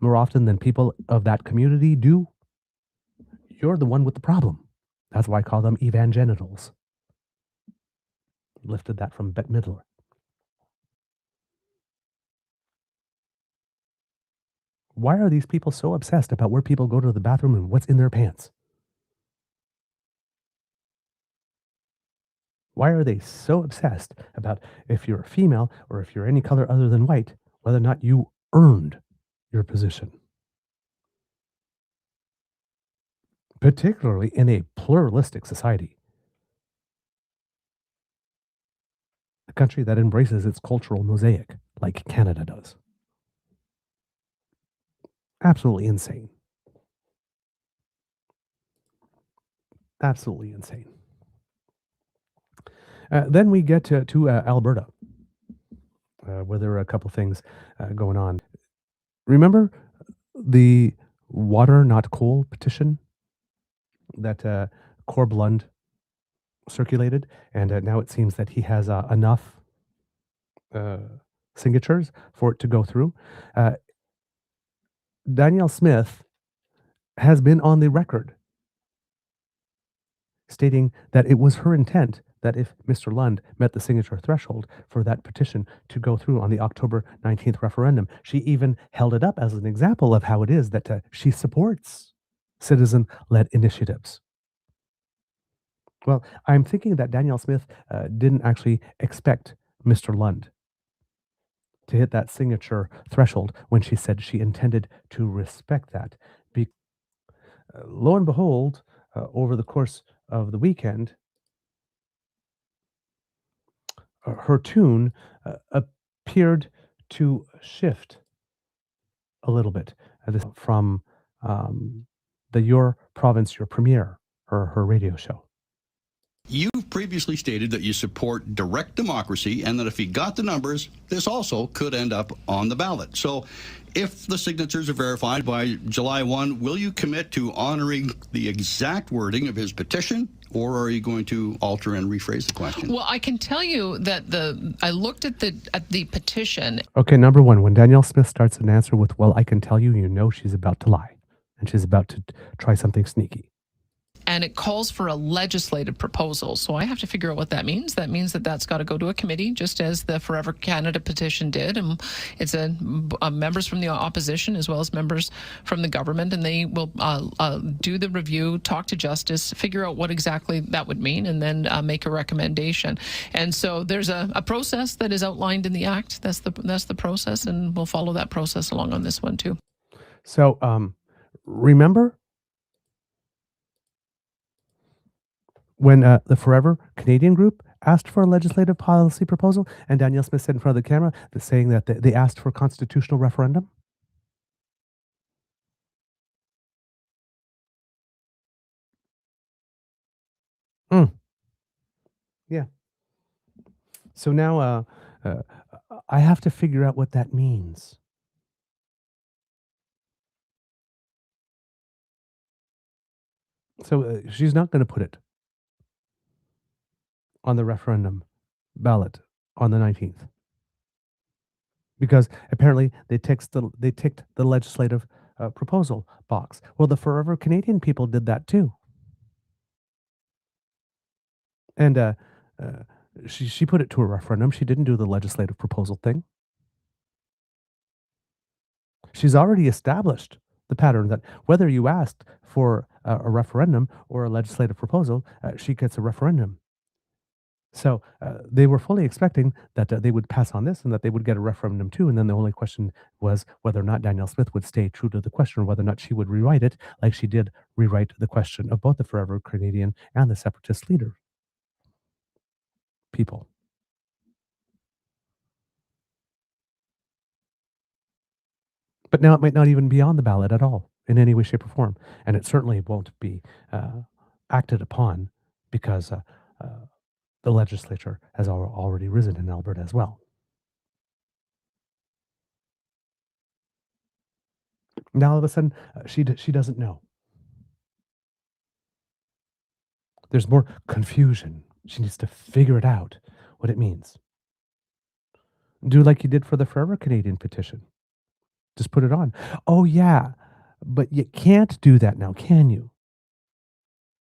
more often than people of that community do, you're the one with the problem. That's why I call them evangenitals. Lifted that from Bette Midler. Why are these people so obsessed about where people go to the bathroom and what's in their pants? Why are they so obsessed about if you're a female or if you're any color other than white, whether or not you earned your position? Particularly in a pluralistic society. A country that embraces its cultural mosaic like Canada does. Absolutely insane. Absolutely insane. Then we get to Alberta, where there are a couple things going on. Remember the water not coal petition that Corb Lund circulated, and now it seems that he has enough signatures for it to go through. Danielle Smith has been on the record stating that it was her intent that if Mr. Lund met the signature threshold for that petition to go through on the October 19th referendum. She even held it up as an example of how it is that she supports citizen-led initiatives. Well, I'm thinking that Danielle Smith didn't actually expect Mr. Lund to hit that signature threshold when she said she intended to respect that. Lo and behold, over the course of the weekend, her tune appeared to shift a little bit from the Your Province, Your Premier, her radio show. You've previously stated that you support direct democracy and that if he got the numbers, this also could end up on the ballot. So if the signatures are verified by July 1, will you commit to honoring the exact wording of his petition, or are you going to alter and rephrase the question? Well, I can tell you that I looked at the petition. Okay, number one, when Danielle Smith starts an answer with, well, I can tell you, you know she's about to lie and she's about to try something sneaky. And it calls for a legislative proposal. So I have to figure out what that means. That means that that's got to go to a committee, just as the Forever Canada petition did. And it's members from the opposition as well as members from the government. And they will do the review, talk to Justice, figure out what exactly that would mean, and then make a recommendation. And so there's a process that is outlined in the Act. That's the process. And we'll follow that process along on this one, too. So remember when the Forever Canadian group asked for a legislative policy proposal, and Danielle Smith said in front of the camera saying that they asked for a constitutional referendum? Yeah. So now I have to figure out what that means. So she's not going to put it on the referendum ballot on the 19th. Because apparently they ticked the legislative proposal box. Well, the Forever Canadian people did that too. And she put it to a referendum. She didn't do the legislative proposal thing. She's already established the pattern that whether you asked for a referendum or a legislative proposal, she gets a referendum. So they were fully expecting that they would pass on this and that they would get a referendum too. And then the only question was whether or not Danielle Smith would stay true to the question, or whether or not she would rewrite it like she did rewrite the question of both the Forever Canadian and the Separatist leader people. But now it might not even be on the ballot at all in any way, shape, or form. And it certainly won't be acted upon because the legislature has already risen in Alberta as well. Now all of a sudden, she doesn't know. There's more confusion. She needs to figure it out, what it means. Do like you did for the Forever Canadian petition. Just put it on. Oh, yeah, but you can't do that now, can you?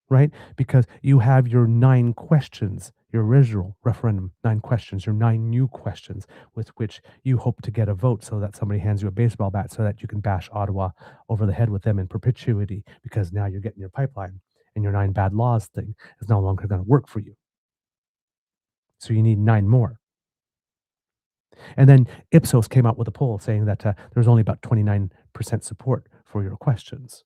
Right? Because you have your 9 questions, your original referendum, 9 questions, your 9 new questions with which you hope to get a vote so that somebody hands you a baseball bat so that you can bash Ottawa over the head with them in perpetuity, because now you're getting your pipeline and your 9 bad laws thing is no longer going to work for you. So you need 9 more. And then Ipsos came out with a poll saying that there was only about 29% support for your questions.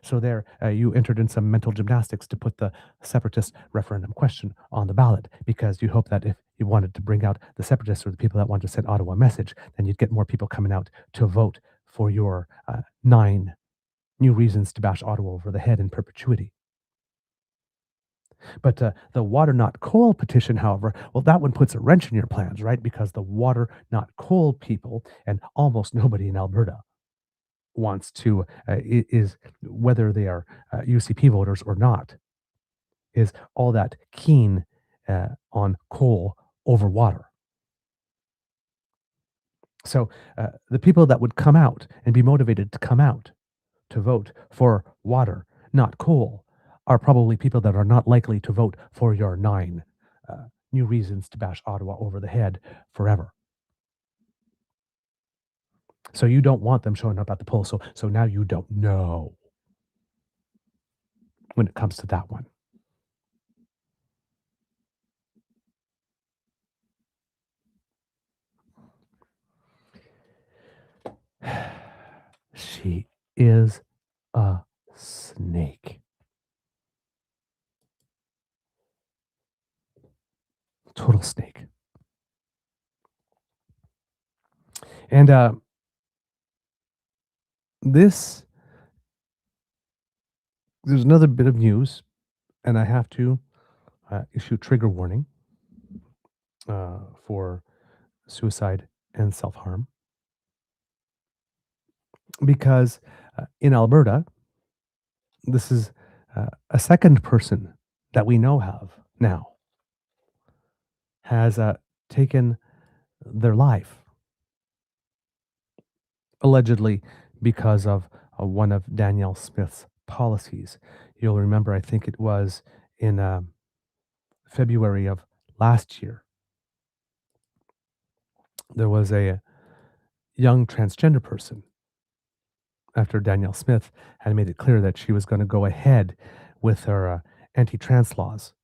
So there, you entered in some mental gymnastics to put the separatist referendum question on the ballot, because you hope that if you wanted to bring out the separatists or the people that wanted to send Ottawa a message, then you'd get more people coming out to vote for your 9 new reasons to bash Ottawa over the head in perpetuity. But the water not coal petition, however, well, that one puts a wrench in your plans, right? Because the water not coal people, and almost nobody in Alberta wants to, is whether they are UCP voters or not, is all that keen on coal over water. So the people that would come out and be motivated to come out to vote for water, not coal, are probably people that are not likely to vote for your 9 new reasons to bash Ottawa over the head forever. So you don't want them showing up at the polls. So now you don't know when it comes to that one. She is a snake. Total snake. And there's another bit of news, and I have to issue trigger warning for suicide and self-harm. Because in Alberta, this is a second person that we know have now has taken their life, allegedly because of one of Danielle Smith's policies. You'll remember, I think it was in February of last year, there was a young transgender person, after Danielle Smith had made it clear that she was going to go ahead with her anti-trans laws,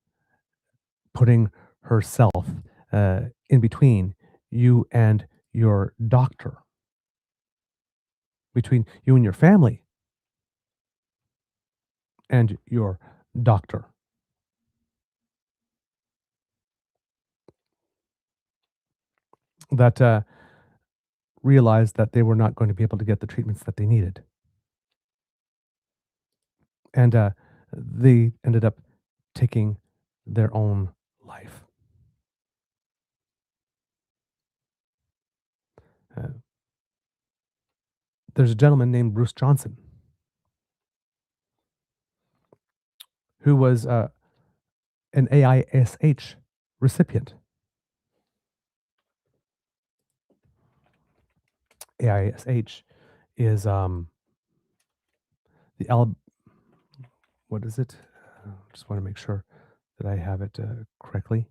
putting herself in between you and your doctor, between you and your family and your doctor. That realized that they were not going to be able to get the treatments that they needed. And they ended up taking their own life. There's a gentleman named Bruce Johnson who was an AISH recipient. AISH is what is it? Just want to make sure that I have it correctly.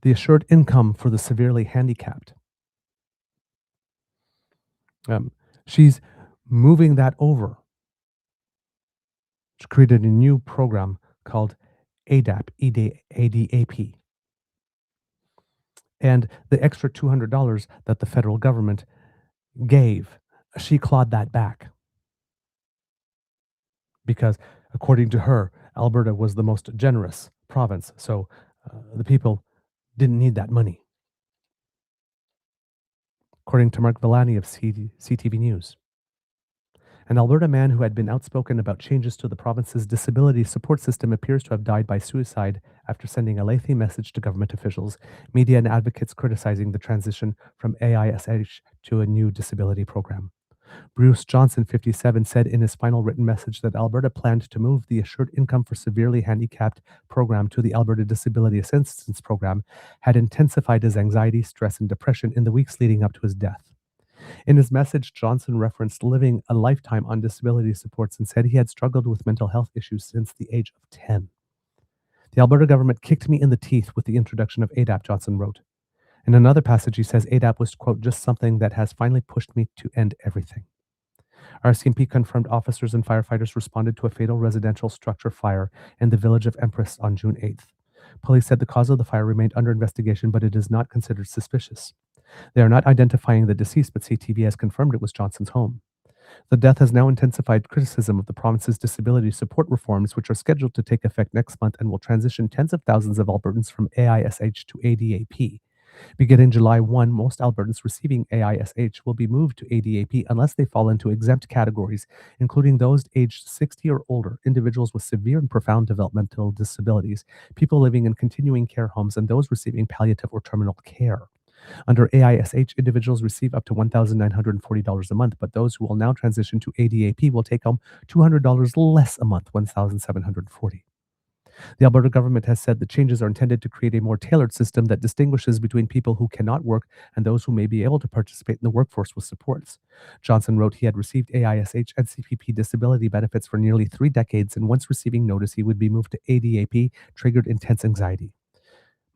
The Assured Income for the Severely Handicapped. She's moving that over. She created a new program called ADAP, ADAP. And the extra $200 that the federal government gave, she clawed that back. Because according to her, Alberta was the most generous province. So the people didn't need that money. According to Mark Villani of CTV News. An Alberta man who had been outspoken about changes to the province's disability support system appears to have died by suicide after sending a lengthy message to government officials, media and advocates criticizing the transition from AISH to a new disability program. Bruce Johnson, 57, said in his final written message that Alberta planned to move the Assured Income for Severely Handicapped program to the Alberta Disability Assistance Program, had intensified his anxiety, stress, and depression in the weeks leading up to his death. In his message, Johnson referenced living a lifetime on disability supports and said he had struggled with mental health issues since the age of 10. The Alberta government kicked me in the teeth with the introduction of ADAP, Johnson wrote. In another passage, he says ADAP was, quote, just something that has finally pushed me to end everything. RCMP confirmed officers and firefighters responded to a fatal residential structure fire in the village of Empress on June 8th. Police said the cause of the fire remained under investigation, but it is not considered suspicious. They are not identifying the deceased, but CTV has confirmed it was Johnson's home. The death has now intensified criticism of the province's disability support reforms, which are scheduled to take effect next month and will transition tens of thousands of Albertans from AISH to ADAP. Beginning July 1, most Albertans receiving AISH will be moved to ADAP unless they fall into exempt categories, including those aged 60 or older, individuals with severe and profound developmental disabilities, people living in continuing care homes, and those receiving palliative or terminal care. Under AISH, individuals receive up to $1,940 a month, but those who will now transition to ADAP will take home $200 less a month, $1,740. The Alberta government has said the changes are intended to create a more tailored system that distinguishes between people who cannot work and those who may be able to participate in the workforce with supports. Johnson wrote he had received AISH and CPP disability benefits for nearly 3 decades, and once receiving notice he would be moved to ADAP triggered intense anxiety.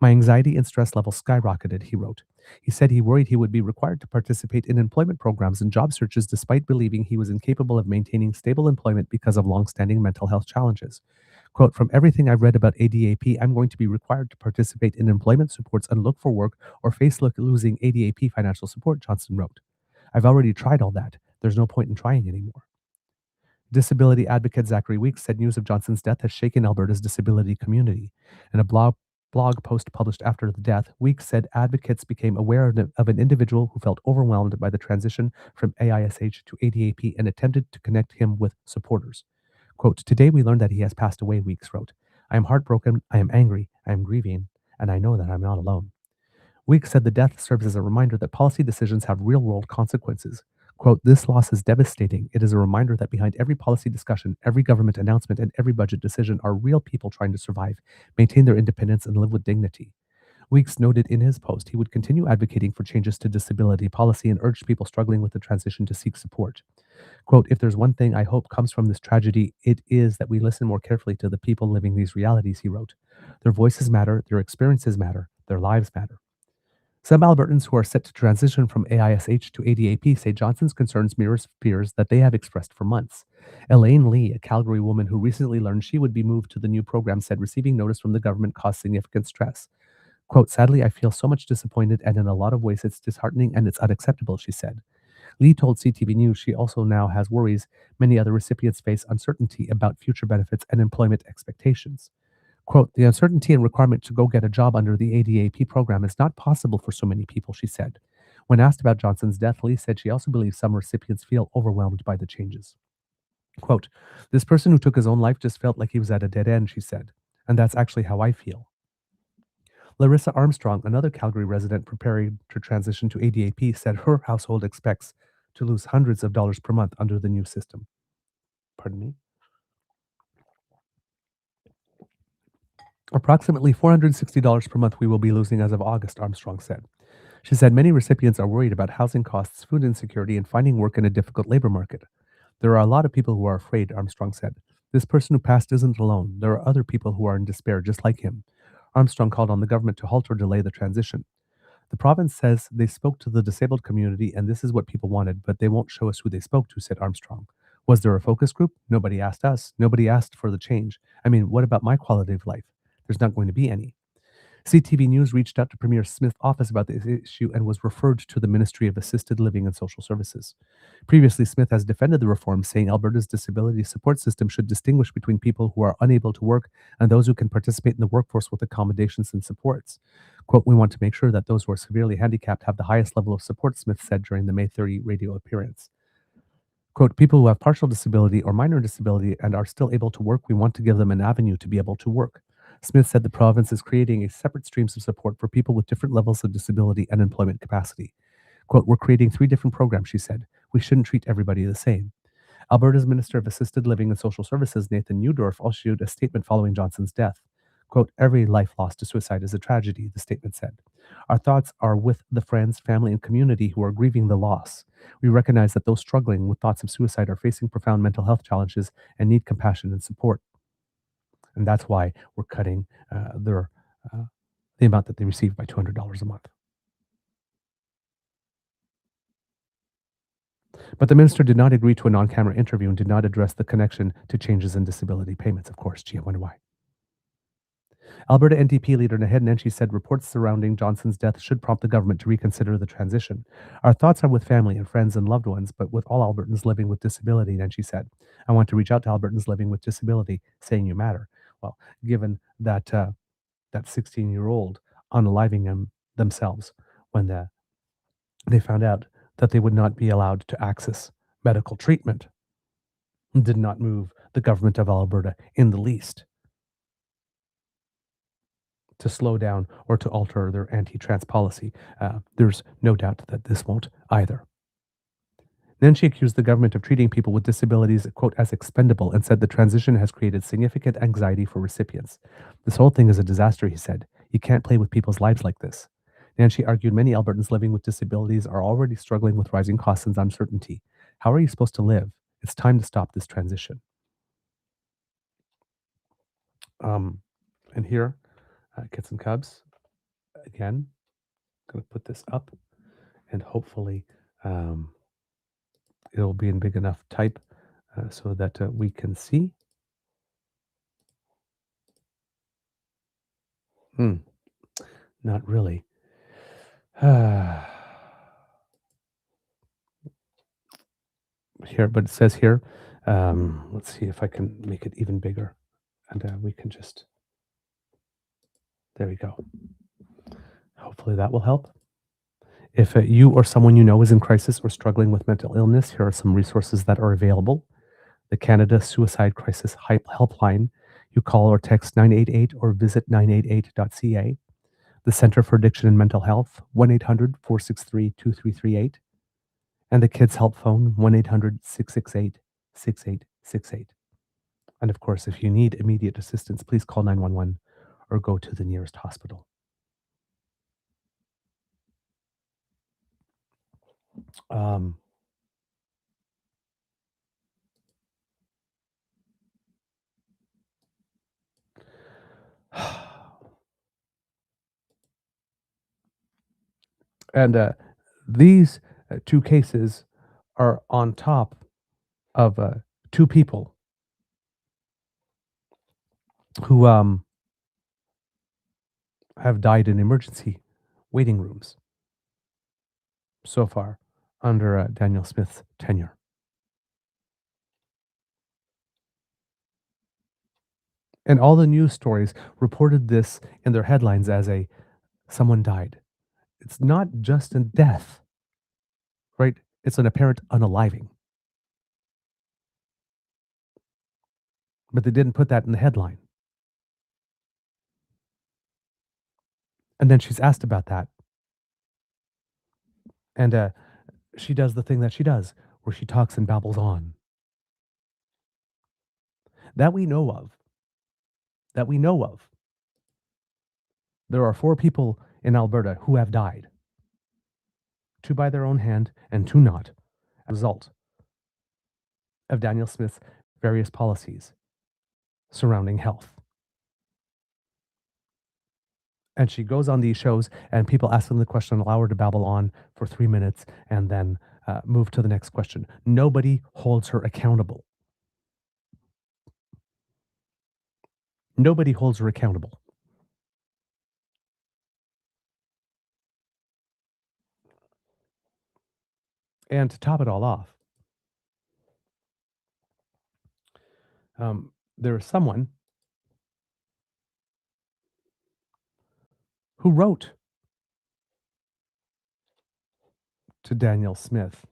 My anxiety and stress levels skyrocketed, he wrote. He said he worried he would be required to participate in employment programs and job searches despite believing he was incapable of maintaining stable employment because of long-standing mental health challenges. Quote, from everything I've read about ADAP, I'm going to be required to participate in employment supports and look for work or face losing ADAP financial support, Johnson wrote. I've already tried all that. There's no point in trying anymore. Disability advocate Zachary Weeks said news of Johnson's death has shaken Alberta's disability community. In a blog post published after the death, Weeks said advocates became aware of an individual who felt overwhelmed by the transition from AISH to ADAP and attempted to connect him with supporters. Quote, "Today we learned that he has passed away," Weeks wrote. "I am heartbroken, I am angry, I am grieving, and I know that I'm not alone." Weeks said the death serves as a reminder that policy decisions have real-world consequences. Quote, "This loss is devastating. It is a reminder that behind every policy discussion, every government announcement, and every budget decision are real people trying to survive, maintain their independence, and live with dignity." Weeks noted in his post he would continue advocating for changes to disability policy and urged people struggling with the transition to seek support. Quote, "If there's one thing I hope comes from this tragedy, it is that we listen more carefully to the people living these realities," he wrote. "Their voices matter, their experiences matter, their lives matter." Some Albertans who are set to transition from AISH to ADAP say Johnson's concerns mirrors fears that they have expressed for months. Elaine Lee, a Calgary woman who recently learned she would be moved to the new program, said receiving notice from the government caused significant stress. Quote, "Sadly, I feel so much disappointed, and in a lot of ways it's disheartening and it's unacceptable," she said. Lee told CTV News she also now has worries many other recipients face, uncertainty about future benefits and employment expectations. Quote, "The uncertainty and requirement to go get a job under the ADAP program is not possible for so many people," she said. When asked about Johnson's death, Lee said she also believes some recipients feel overwhelmed by the changes. Quote, "This person who took his own life just felt like he was at a dead end," she said. "And that's actually how I feel." Larissa Armstrong, another Calgary resident preparing to transition to ADAP, said her household expects to lose hundreds of dollars per month under the new system. Pardon me? Approximately $460 per month we will be losing as of August, Armstrong said. She said many recipients are worried about housing costs, food insecurity, and finding work in a difficult labor market. "There are a lot of people who are afraid," Armstrong said. "This person who passed isn't alone. There are other people who are in despair just like him." Armstrong called on the government to halt or delay the transition. "The province says they spoke to the disabled community and this is what people wanted, but they won't show us who they spoke to," said Armstrong. "Was there a focus group? Nobody asked us. Nobody asked for the change. I mean, what about my quality of life? There's not going to be any." CTV News reached out to Premier Smith's office about this issue and was referred to the Ministry of Assisted Living and Social Services. Previously, Smith has defended the reform, saying Alberta's disability support system should distinguish between people who are unable to work and those who can participate in the workforce with accommodations and supports. Quote, "We want to make sure that those who are severely handicapped have the highest level of support," Smith said during the May 30 radio appearance. Quote, "People who have partial disability or minor disability and are still able to work, we want to give them an avenue to be able to work." Smith said the province is creating a separate streams of support for people with different levels of disability and employment capacity. Quote, "We're creating 3 different programs," she said. "We shouldn't treat everybody the same." Alberta's Minister of Assisted Living and Social Services, Nathan Newdorf, also issued a statement following Johnson's death. Quote, "Every life lost to suicide is a tragedy," the statement said. "Our thoughts are with the friends, family, and community who are grieving the loss. We recognize that those struggling with thoughts of suicide are facing profound mental health challenges and need compassion and support." And that's why we're cutting the amount that they receive by $200 a month. But the minister did not agree to a non-camera interview and did not address the connection to changes in disability payments. Of course, gee, I wonder why. Alberta NDP leader Naheed Nenshi said reports surrounding Johnson's death should prompt the government to reconsider the transition. "Our thoughts are with family and friends and loved ones, but with all Albertans living with disability," Nenshi said. "I want to reach out to Albertans living with disability, saying you matter." Well, given that that 16-year-old unaliving themselves when they found out that they would not be allowed to access medical treatment, did not move the government of Alberta in the least to slow down or to alter their anti-trans policy. There's no doubt that this won't either. Then she accused the government of treating people with disabilities, quote, "as expendable," and said the transition has created significant anxiety for recipients. "This whole thing is a disaster," he said. "You can't play with people's lives like this." Nancy argued many Albertans living with disabilities are already struggling with rising costs and uncertainty. How are you supposed to live? It's time to stop this transition. And here, Kits and Cubs, again, I'm going to put this up and hopefully it'll be in big enough type so that we can see. Not really. here, but it says here, let's see if I can make it even bigger. And we can just, there we go. Hopefully that will help. If you or someone you know is in crisis or struggling with mental illness, here are some resources that are available. The Canada Suicide Crisis Helpline. You call or text 988 or visit 988.ca. The Centre for Addiction and Mental Health, 1-800-463-2338. And the Kids Help Phone, 1-800-668-6868. And of course, if you need immediate assistance, please call 911 or go to the nearest hospital. And these two cases are on top of two people who have died in emergency waiting rooms so far under Danielle Smith's tenure. And all the news stories reported this in their headlines as someone died. It's not just a death, right? It's an apparent unaliving. But they didn't put that in the headline. And then she's asked about that. And she does the thing that she does, where she talks and babbles on. That we know of. There are 4 people in Alberta who have died. 2 by their own hand and 2 not, as a result of Danielle Smith's various policies surrounding health. And she goes on these shows and people ask them the question, allow her to babble on for 3 minutes and then move to the next question. Nobody holds her accountable. Nobody holds her accountable. And to top it all off, there is someone who wrote to Danielle Smith,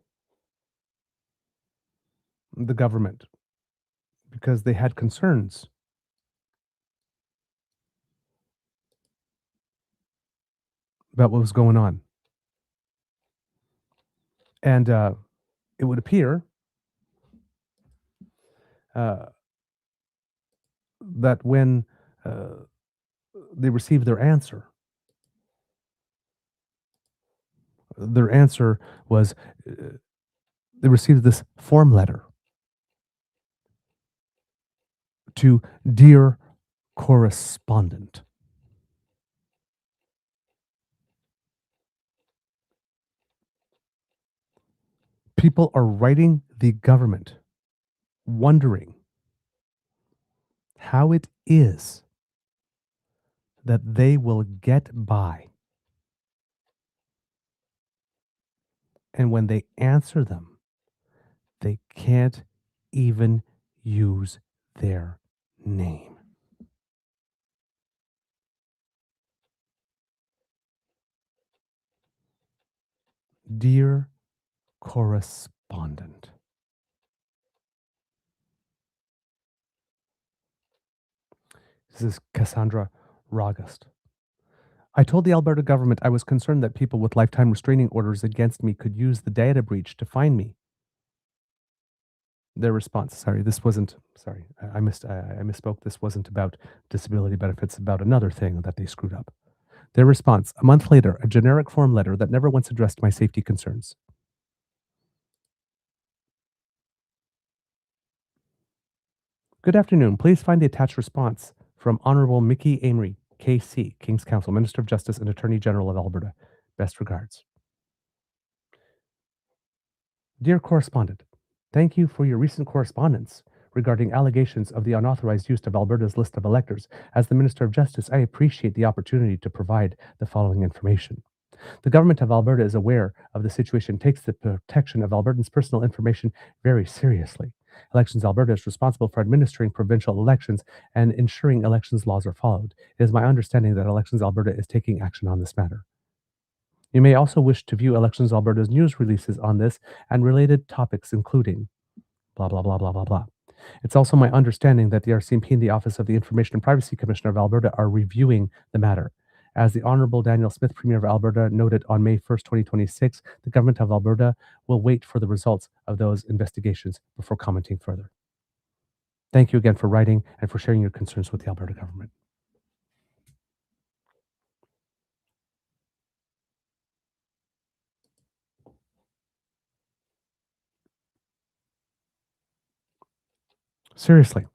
the government, because they had concerns about what was going on. And it would appear that when they received their answer was they received this form letter to Dear Correspondent. People are writing the government wondering how it is that they will get by. And when they answer them, they can't even use their name. Dear Correspondent. This is Cassandra Rogust. I told the Alberta government I was concerned that people with lifetime restraining orders against me could use the data breach to find me. Their response, I misspoke. This wasn't about disability benefits, about another thing that they screwed up. Their response, a month later, a generic form letter that never once addressed my safety concerns. Good afternoon. Please find the attached response from Honourable Mickey Amery, KC, King's Counsel, Minister of Justice and Attorney General of Alberta. Best regards. Dear Correspondent, thank you for your recent correspondence regarding allegations of the unauthorized use of Alberta's list of electors. As the Minister of Justice, I appreciate the opportunity to provide the following information. The government of Alberta is aware of the situation, takes the protection of Albertans' personal information very seriously. Elections Alberta is responsible for administering provincial elections and ensuring elections laws are followed. It is my understanding that Elections Alberta is taking action on this matter. You may also wish to view Elections Alberta's news releases on this and related topics, including blah, blah, blah, blah, blah, blah. It's also my understanding that the RCMP and the Office of the Information and Privacy Commissioner of Alberta are reviewing the matter. As the Honourable Danielle Smith, Premier of Alberta, noted on May 1st, 2026, the Government of Alberta will wait for the results of those investigations before commenting further. Thank you again for writing and for sharing your concerns with the Alberta government. Seriously.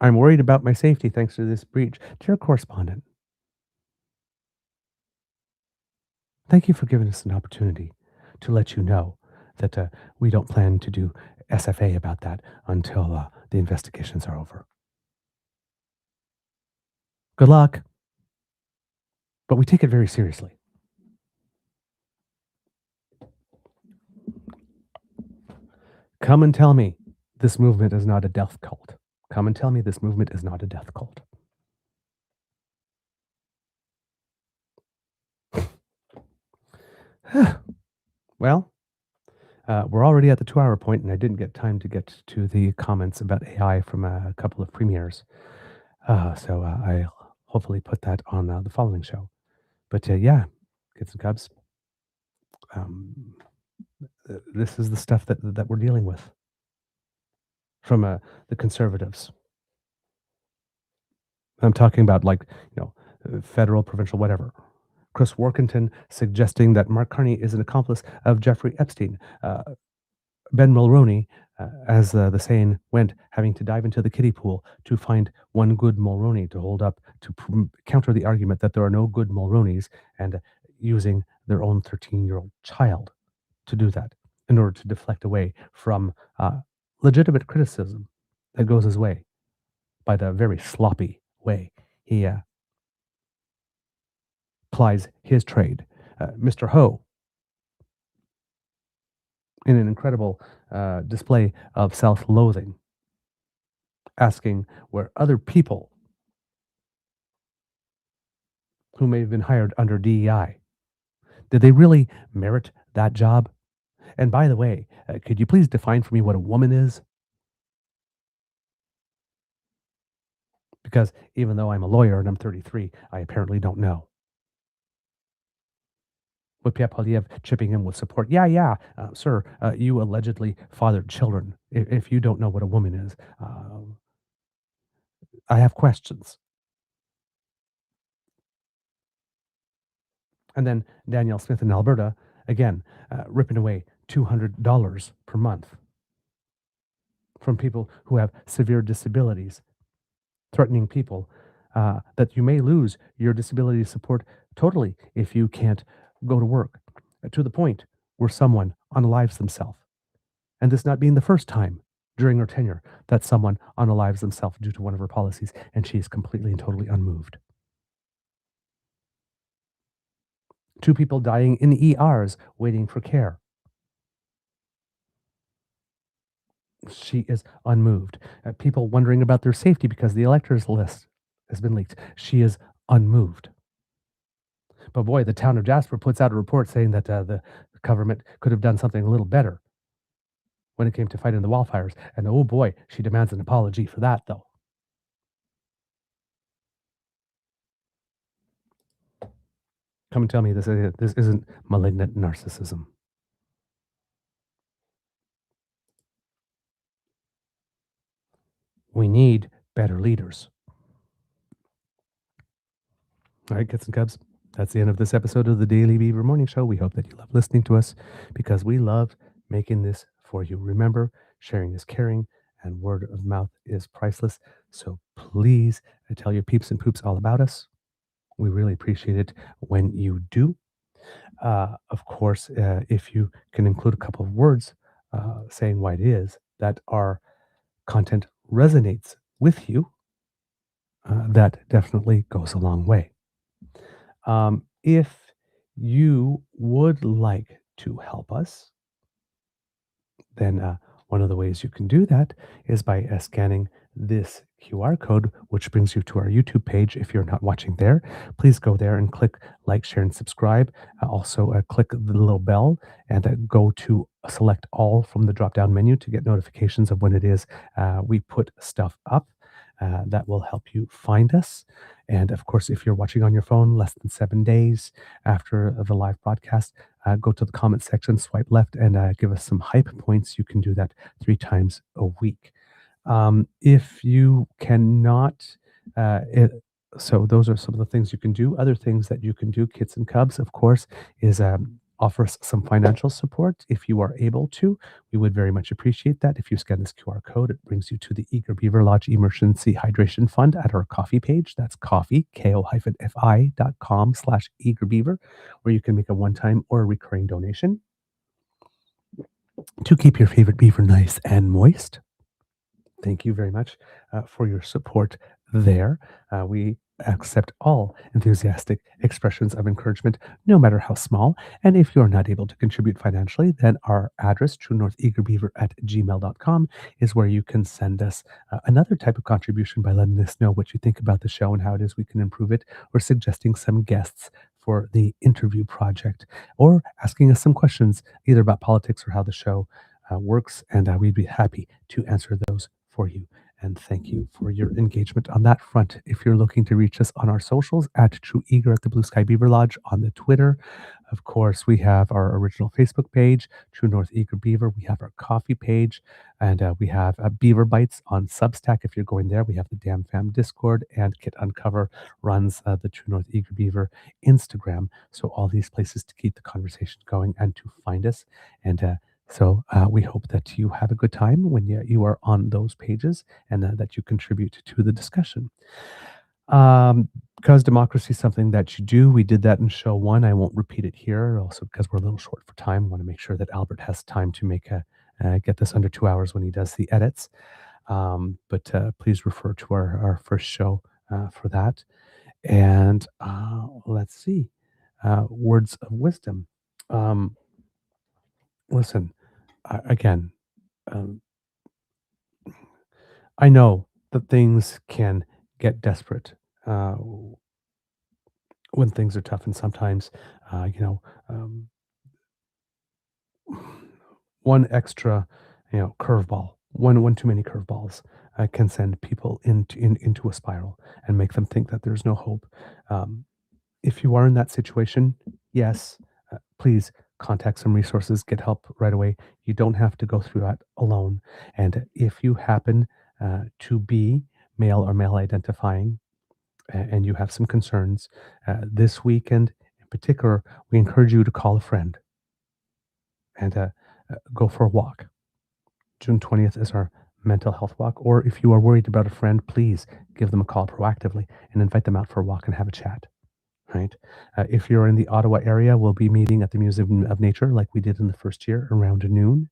I'm worried about my safety thanks to this breach. Dear correspondent, thank you for giving us an opportunity to let you know that we don't plan to do SFA about that until the investigations are over. Good luck. But we take it very seriously. Come and tell me this movement is not a death cult. Come and tell me this movement is not a death cult. Well, we're already at the 2-hour point, and I didn't get time to get to the comments about AI from a couple of premiers. So I'll hopefully put that on the following show. But yeah, kids and cubs, this is the stuff that we're dealing with from the conservatives. I'm talking about, like, federal, provincial, whatever. Chris Workington suggesting that Mark Carney is an accomplice of Jeffrey Epstein. Ben Mulroney, as the saying went, having to dive into the kiddie pool to find one good Mulroney to hold up to counter the argument that there are no good Mulroneys, and using their own 13-year-old child to do that in order to deflect away from legitimate criticism that goes his way by the very sloppy way he plies his trade. Mr. Ho, in an incredible display of self-loathing, asking where other people who may have been hired under DEI, did they really merit that job? And by the way, could you please define for me what a woman is? Because even though I'm a lawyer and I'm 33, I apparently don't know. With Pierre Poilievre chipping in with support. Yeah, sir, you allegedly fathered children. If you don't know what a woman is, I have questions. And then Danielle Smith in Alberta, again, ripping away $200 per month from people who have severe disabilities, threatening people that you may lose your disability support totally if you can't go to work, to the point where someone unalives themselves. And this not being the first time during her tenure that someone unalives themselves due to one of her policies, and she is completely and totally unmoved. 2 people dying in ERs waiting for care. She is unmoved. People wondering about their safety because the electors list has been leaked. She is unmoved. But boy, the town of Jasper puts out a report saying that the government could have done something a little better when it came to fighting the wildfires. And oh boy, she demands an apology for that, though. Come and tell me this isn't malignant narcissism. We need better leaders. All right, kids and cubs, that's the end of this episode of the Daily Beaver Morning Show. We hope that you love listening to us because we love making this for you. Remember, sharing is caring and word of mouth is priceless. So please tell your peeps and poops all about us. We really appreciate it when you do. Of course, if you can include a couple of words saying why it is that our content resonates with you, that definitely goes a long way. If you would like to help us, then one of the ways you can do that is by scanning this QR code, which brings you to our YouTube page. If you're not watching there, please go there and click like, share, and subscribe. Also, click the little bell and go to select all from the drop down menu to get notifications of when it is we put stuff up. That will help you find us. And of course, if you're watching on your phone less than 7 days after the live broadcast, go to the comment section, swipe left, and give us some hype points. You can do that 3 times a week. If you cannot, so those are some of the things you can do. Other things that you can do, Kits and Cubs, of course, is offer us some financial support if you are able to. We would very much appreciate that. If you scan this QR code, it brings you to the Eager Beaver Lodge Emergency Hydration Fund at our coffee page. That's coffee, ko-fi.com/eagerbeaver, where you can make a one-time or a recurring donation to keep your favorite beaver nice and moist. Thank you very much for your support there. We accept all enthusiastic expressions of encouragement, no matter how small. And if you're not able to contribute financially, then our address, truenortheagerbeaver@gmail.com, is where you can send us another type of contribution by letting us know what you think about the show and how it is we can improve it, or suggesting some guests for the interview project, or asking us some questions either about politics or how the show works. And we'd be happy to answer those for you. And thank you for your engagement on that front. If you're looking to reach us on our socials, at True Eager at the Blue Sky Beaver Lodge on the Twitter. Of course, we have our original Facebook page, True North Eager Beaver. We have our coffee page, and we have Beaver Bites on Substack. If you're going there, we have the Damn Fam Discord, and Kit Uncover runs the True North Eager Beaver Instagram. So all these places to keep the conversation going and to find us. And so we hope that you have a good time when you are on those pages, and that you contribute to the discussion. Because democracy is something that you do. We did that in show 1. I won't repeat it here, also because we're a little short for time. I want to make sure that Albert has time to make get this under 2 hours when he does the edits. But please refer to our first show for that. And let's see. Words of wisdom. Listen, again, I know that things can get desperate when things are tough, and sometimes, one extra, curveball, one too many curveballs can send people into a spiral and make them think that there's no hope. If you are in that situation, yes, please contact some resources, get help right away. You don't have to go through that alone. And if you happen to be male or male identifying, and you have some concerns, this weekend in particular, we encourage you to call a friend and go for a walk. June 20th is our mental health walk. Or if you are worried about a friend, please give them a call proactively and invite them out for a walk and have a chat. Right. If you're in the Ottawa area, we'll be meeting at the Museum of Nature like we did in the first year around noon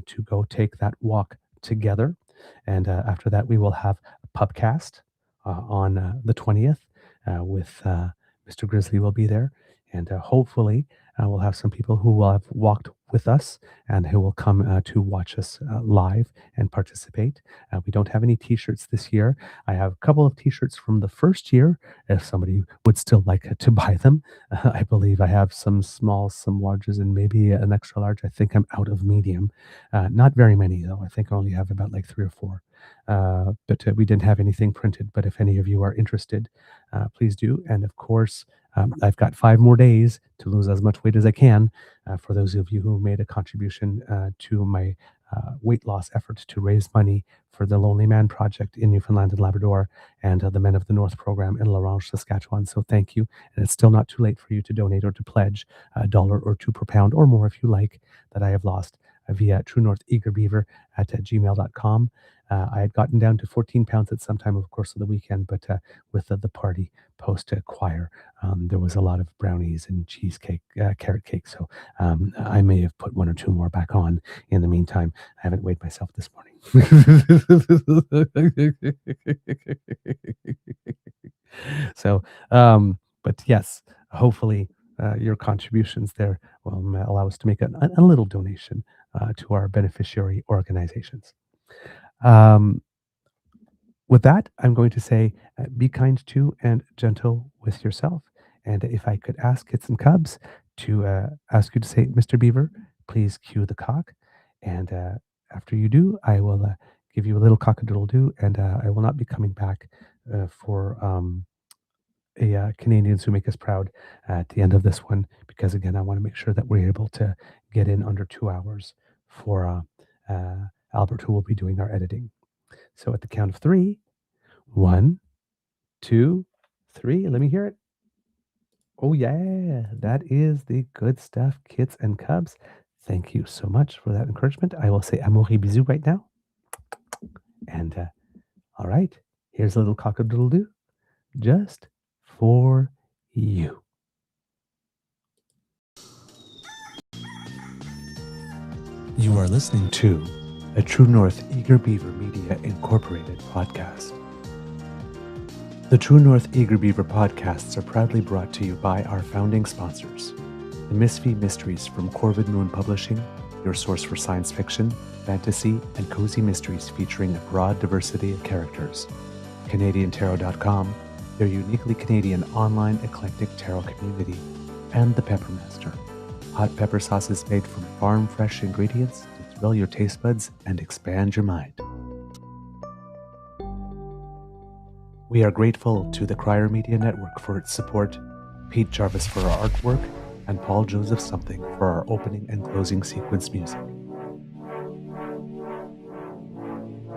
to go take that walk together. And after that, we will have a pubcast on the 20th with Mr. Grizzly will be there. And hopefully we'll have some people who will have walked with us and who will come to watch us live and participate. We don't have any t-shirts this year. I have a couple of t-shirts from the first year if somebody would still like to buy them. I believe I have some smalls, some larges, and maybe an extra large. I think I'm out of medium. Not very many though. I think I only have about like 3 or 4. But we didn't have anything printed. But if any of you are interested, please do. And of course, I've got 5 more days to lose as much weight as I can. For those of you who made a contribution to my weight loss efforts to raise money for the Lonely Man Project in Newfoundland and Labrador and the Men of the North program in La Ronge, Saskatchewan. So thank you. And it's still not too late for you to donate or to pledge $1 or $2 per pound or more if you like that I have lost via truenortheagerbeaver@gmail.com. I had gotten down to 14 pounds at some time, of course, of the weekend, but with the party post choir, there was a lot of brownies and cheesecake, carrot cake. So I may have put 1 or 2 more back on in the meantime. I haven't weighed myself this morning. So, But yes, hopefully your contributions there will allow us to make a little donation to our beneficiary organizations. With that, I'm going to say be kind to and gentle with yourself. And if I could ask Kits and Cubs to ask you to say, Mr. Beaver, please cue the cock. And after you do, I will give you a little cock-a-doodle-doo, and I will not be coming back for Canadians who make us proud at the end of this one, because again, I want to make sure that we're able to get in under 2 hours for Albert, who will be doing our editing. So at the count of 3, 1, 2, 3, let me hear it. Oh yeah, that is the good stuff, Kits and Cubs. Thank you so much for that encouragement. I will say amour et bisous right now. And all right, here's a little cock-a-doodle-doo just for you. You are listening to a True North Eager Beaver Media Incorporated podcast. The True North Eager Beaver podcasts are proudly brought to you by our founding sponsors, the Misfit Mysteries from Corb Lund Publishing, your source for science fiction, fantasy, and cozy mysteries featuring a broad diversity of characters, CanadianTarot.com, their uniquely Canadian online eclectic tarot community, and the Peppermaster, hot pepper sauces made from farm-fresh ingredients to thrill your taste buds and expand your mind. We are grateful to the Crier Media Network for its support, Pete Jarvis for our artwork, and Paul Joseph Something for our opening and closing sequence music.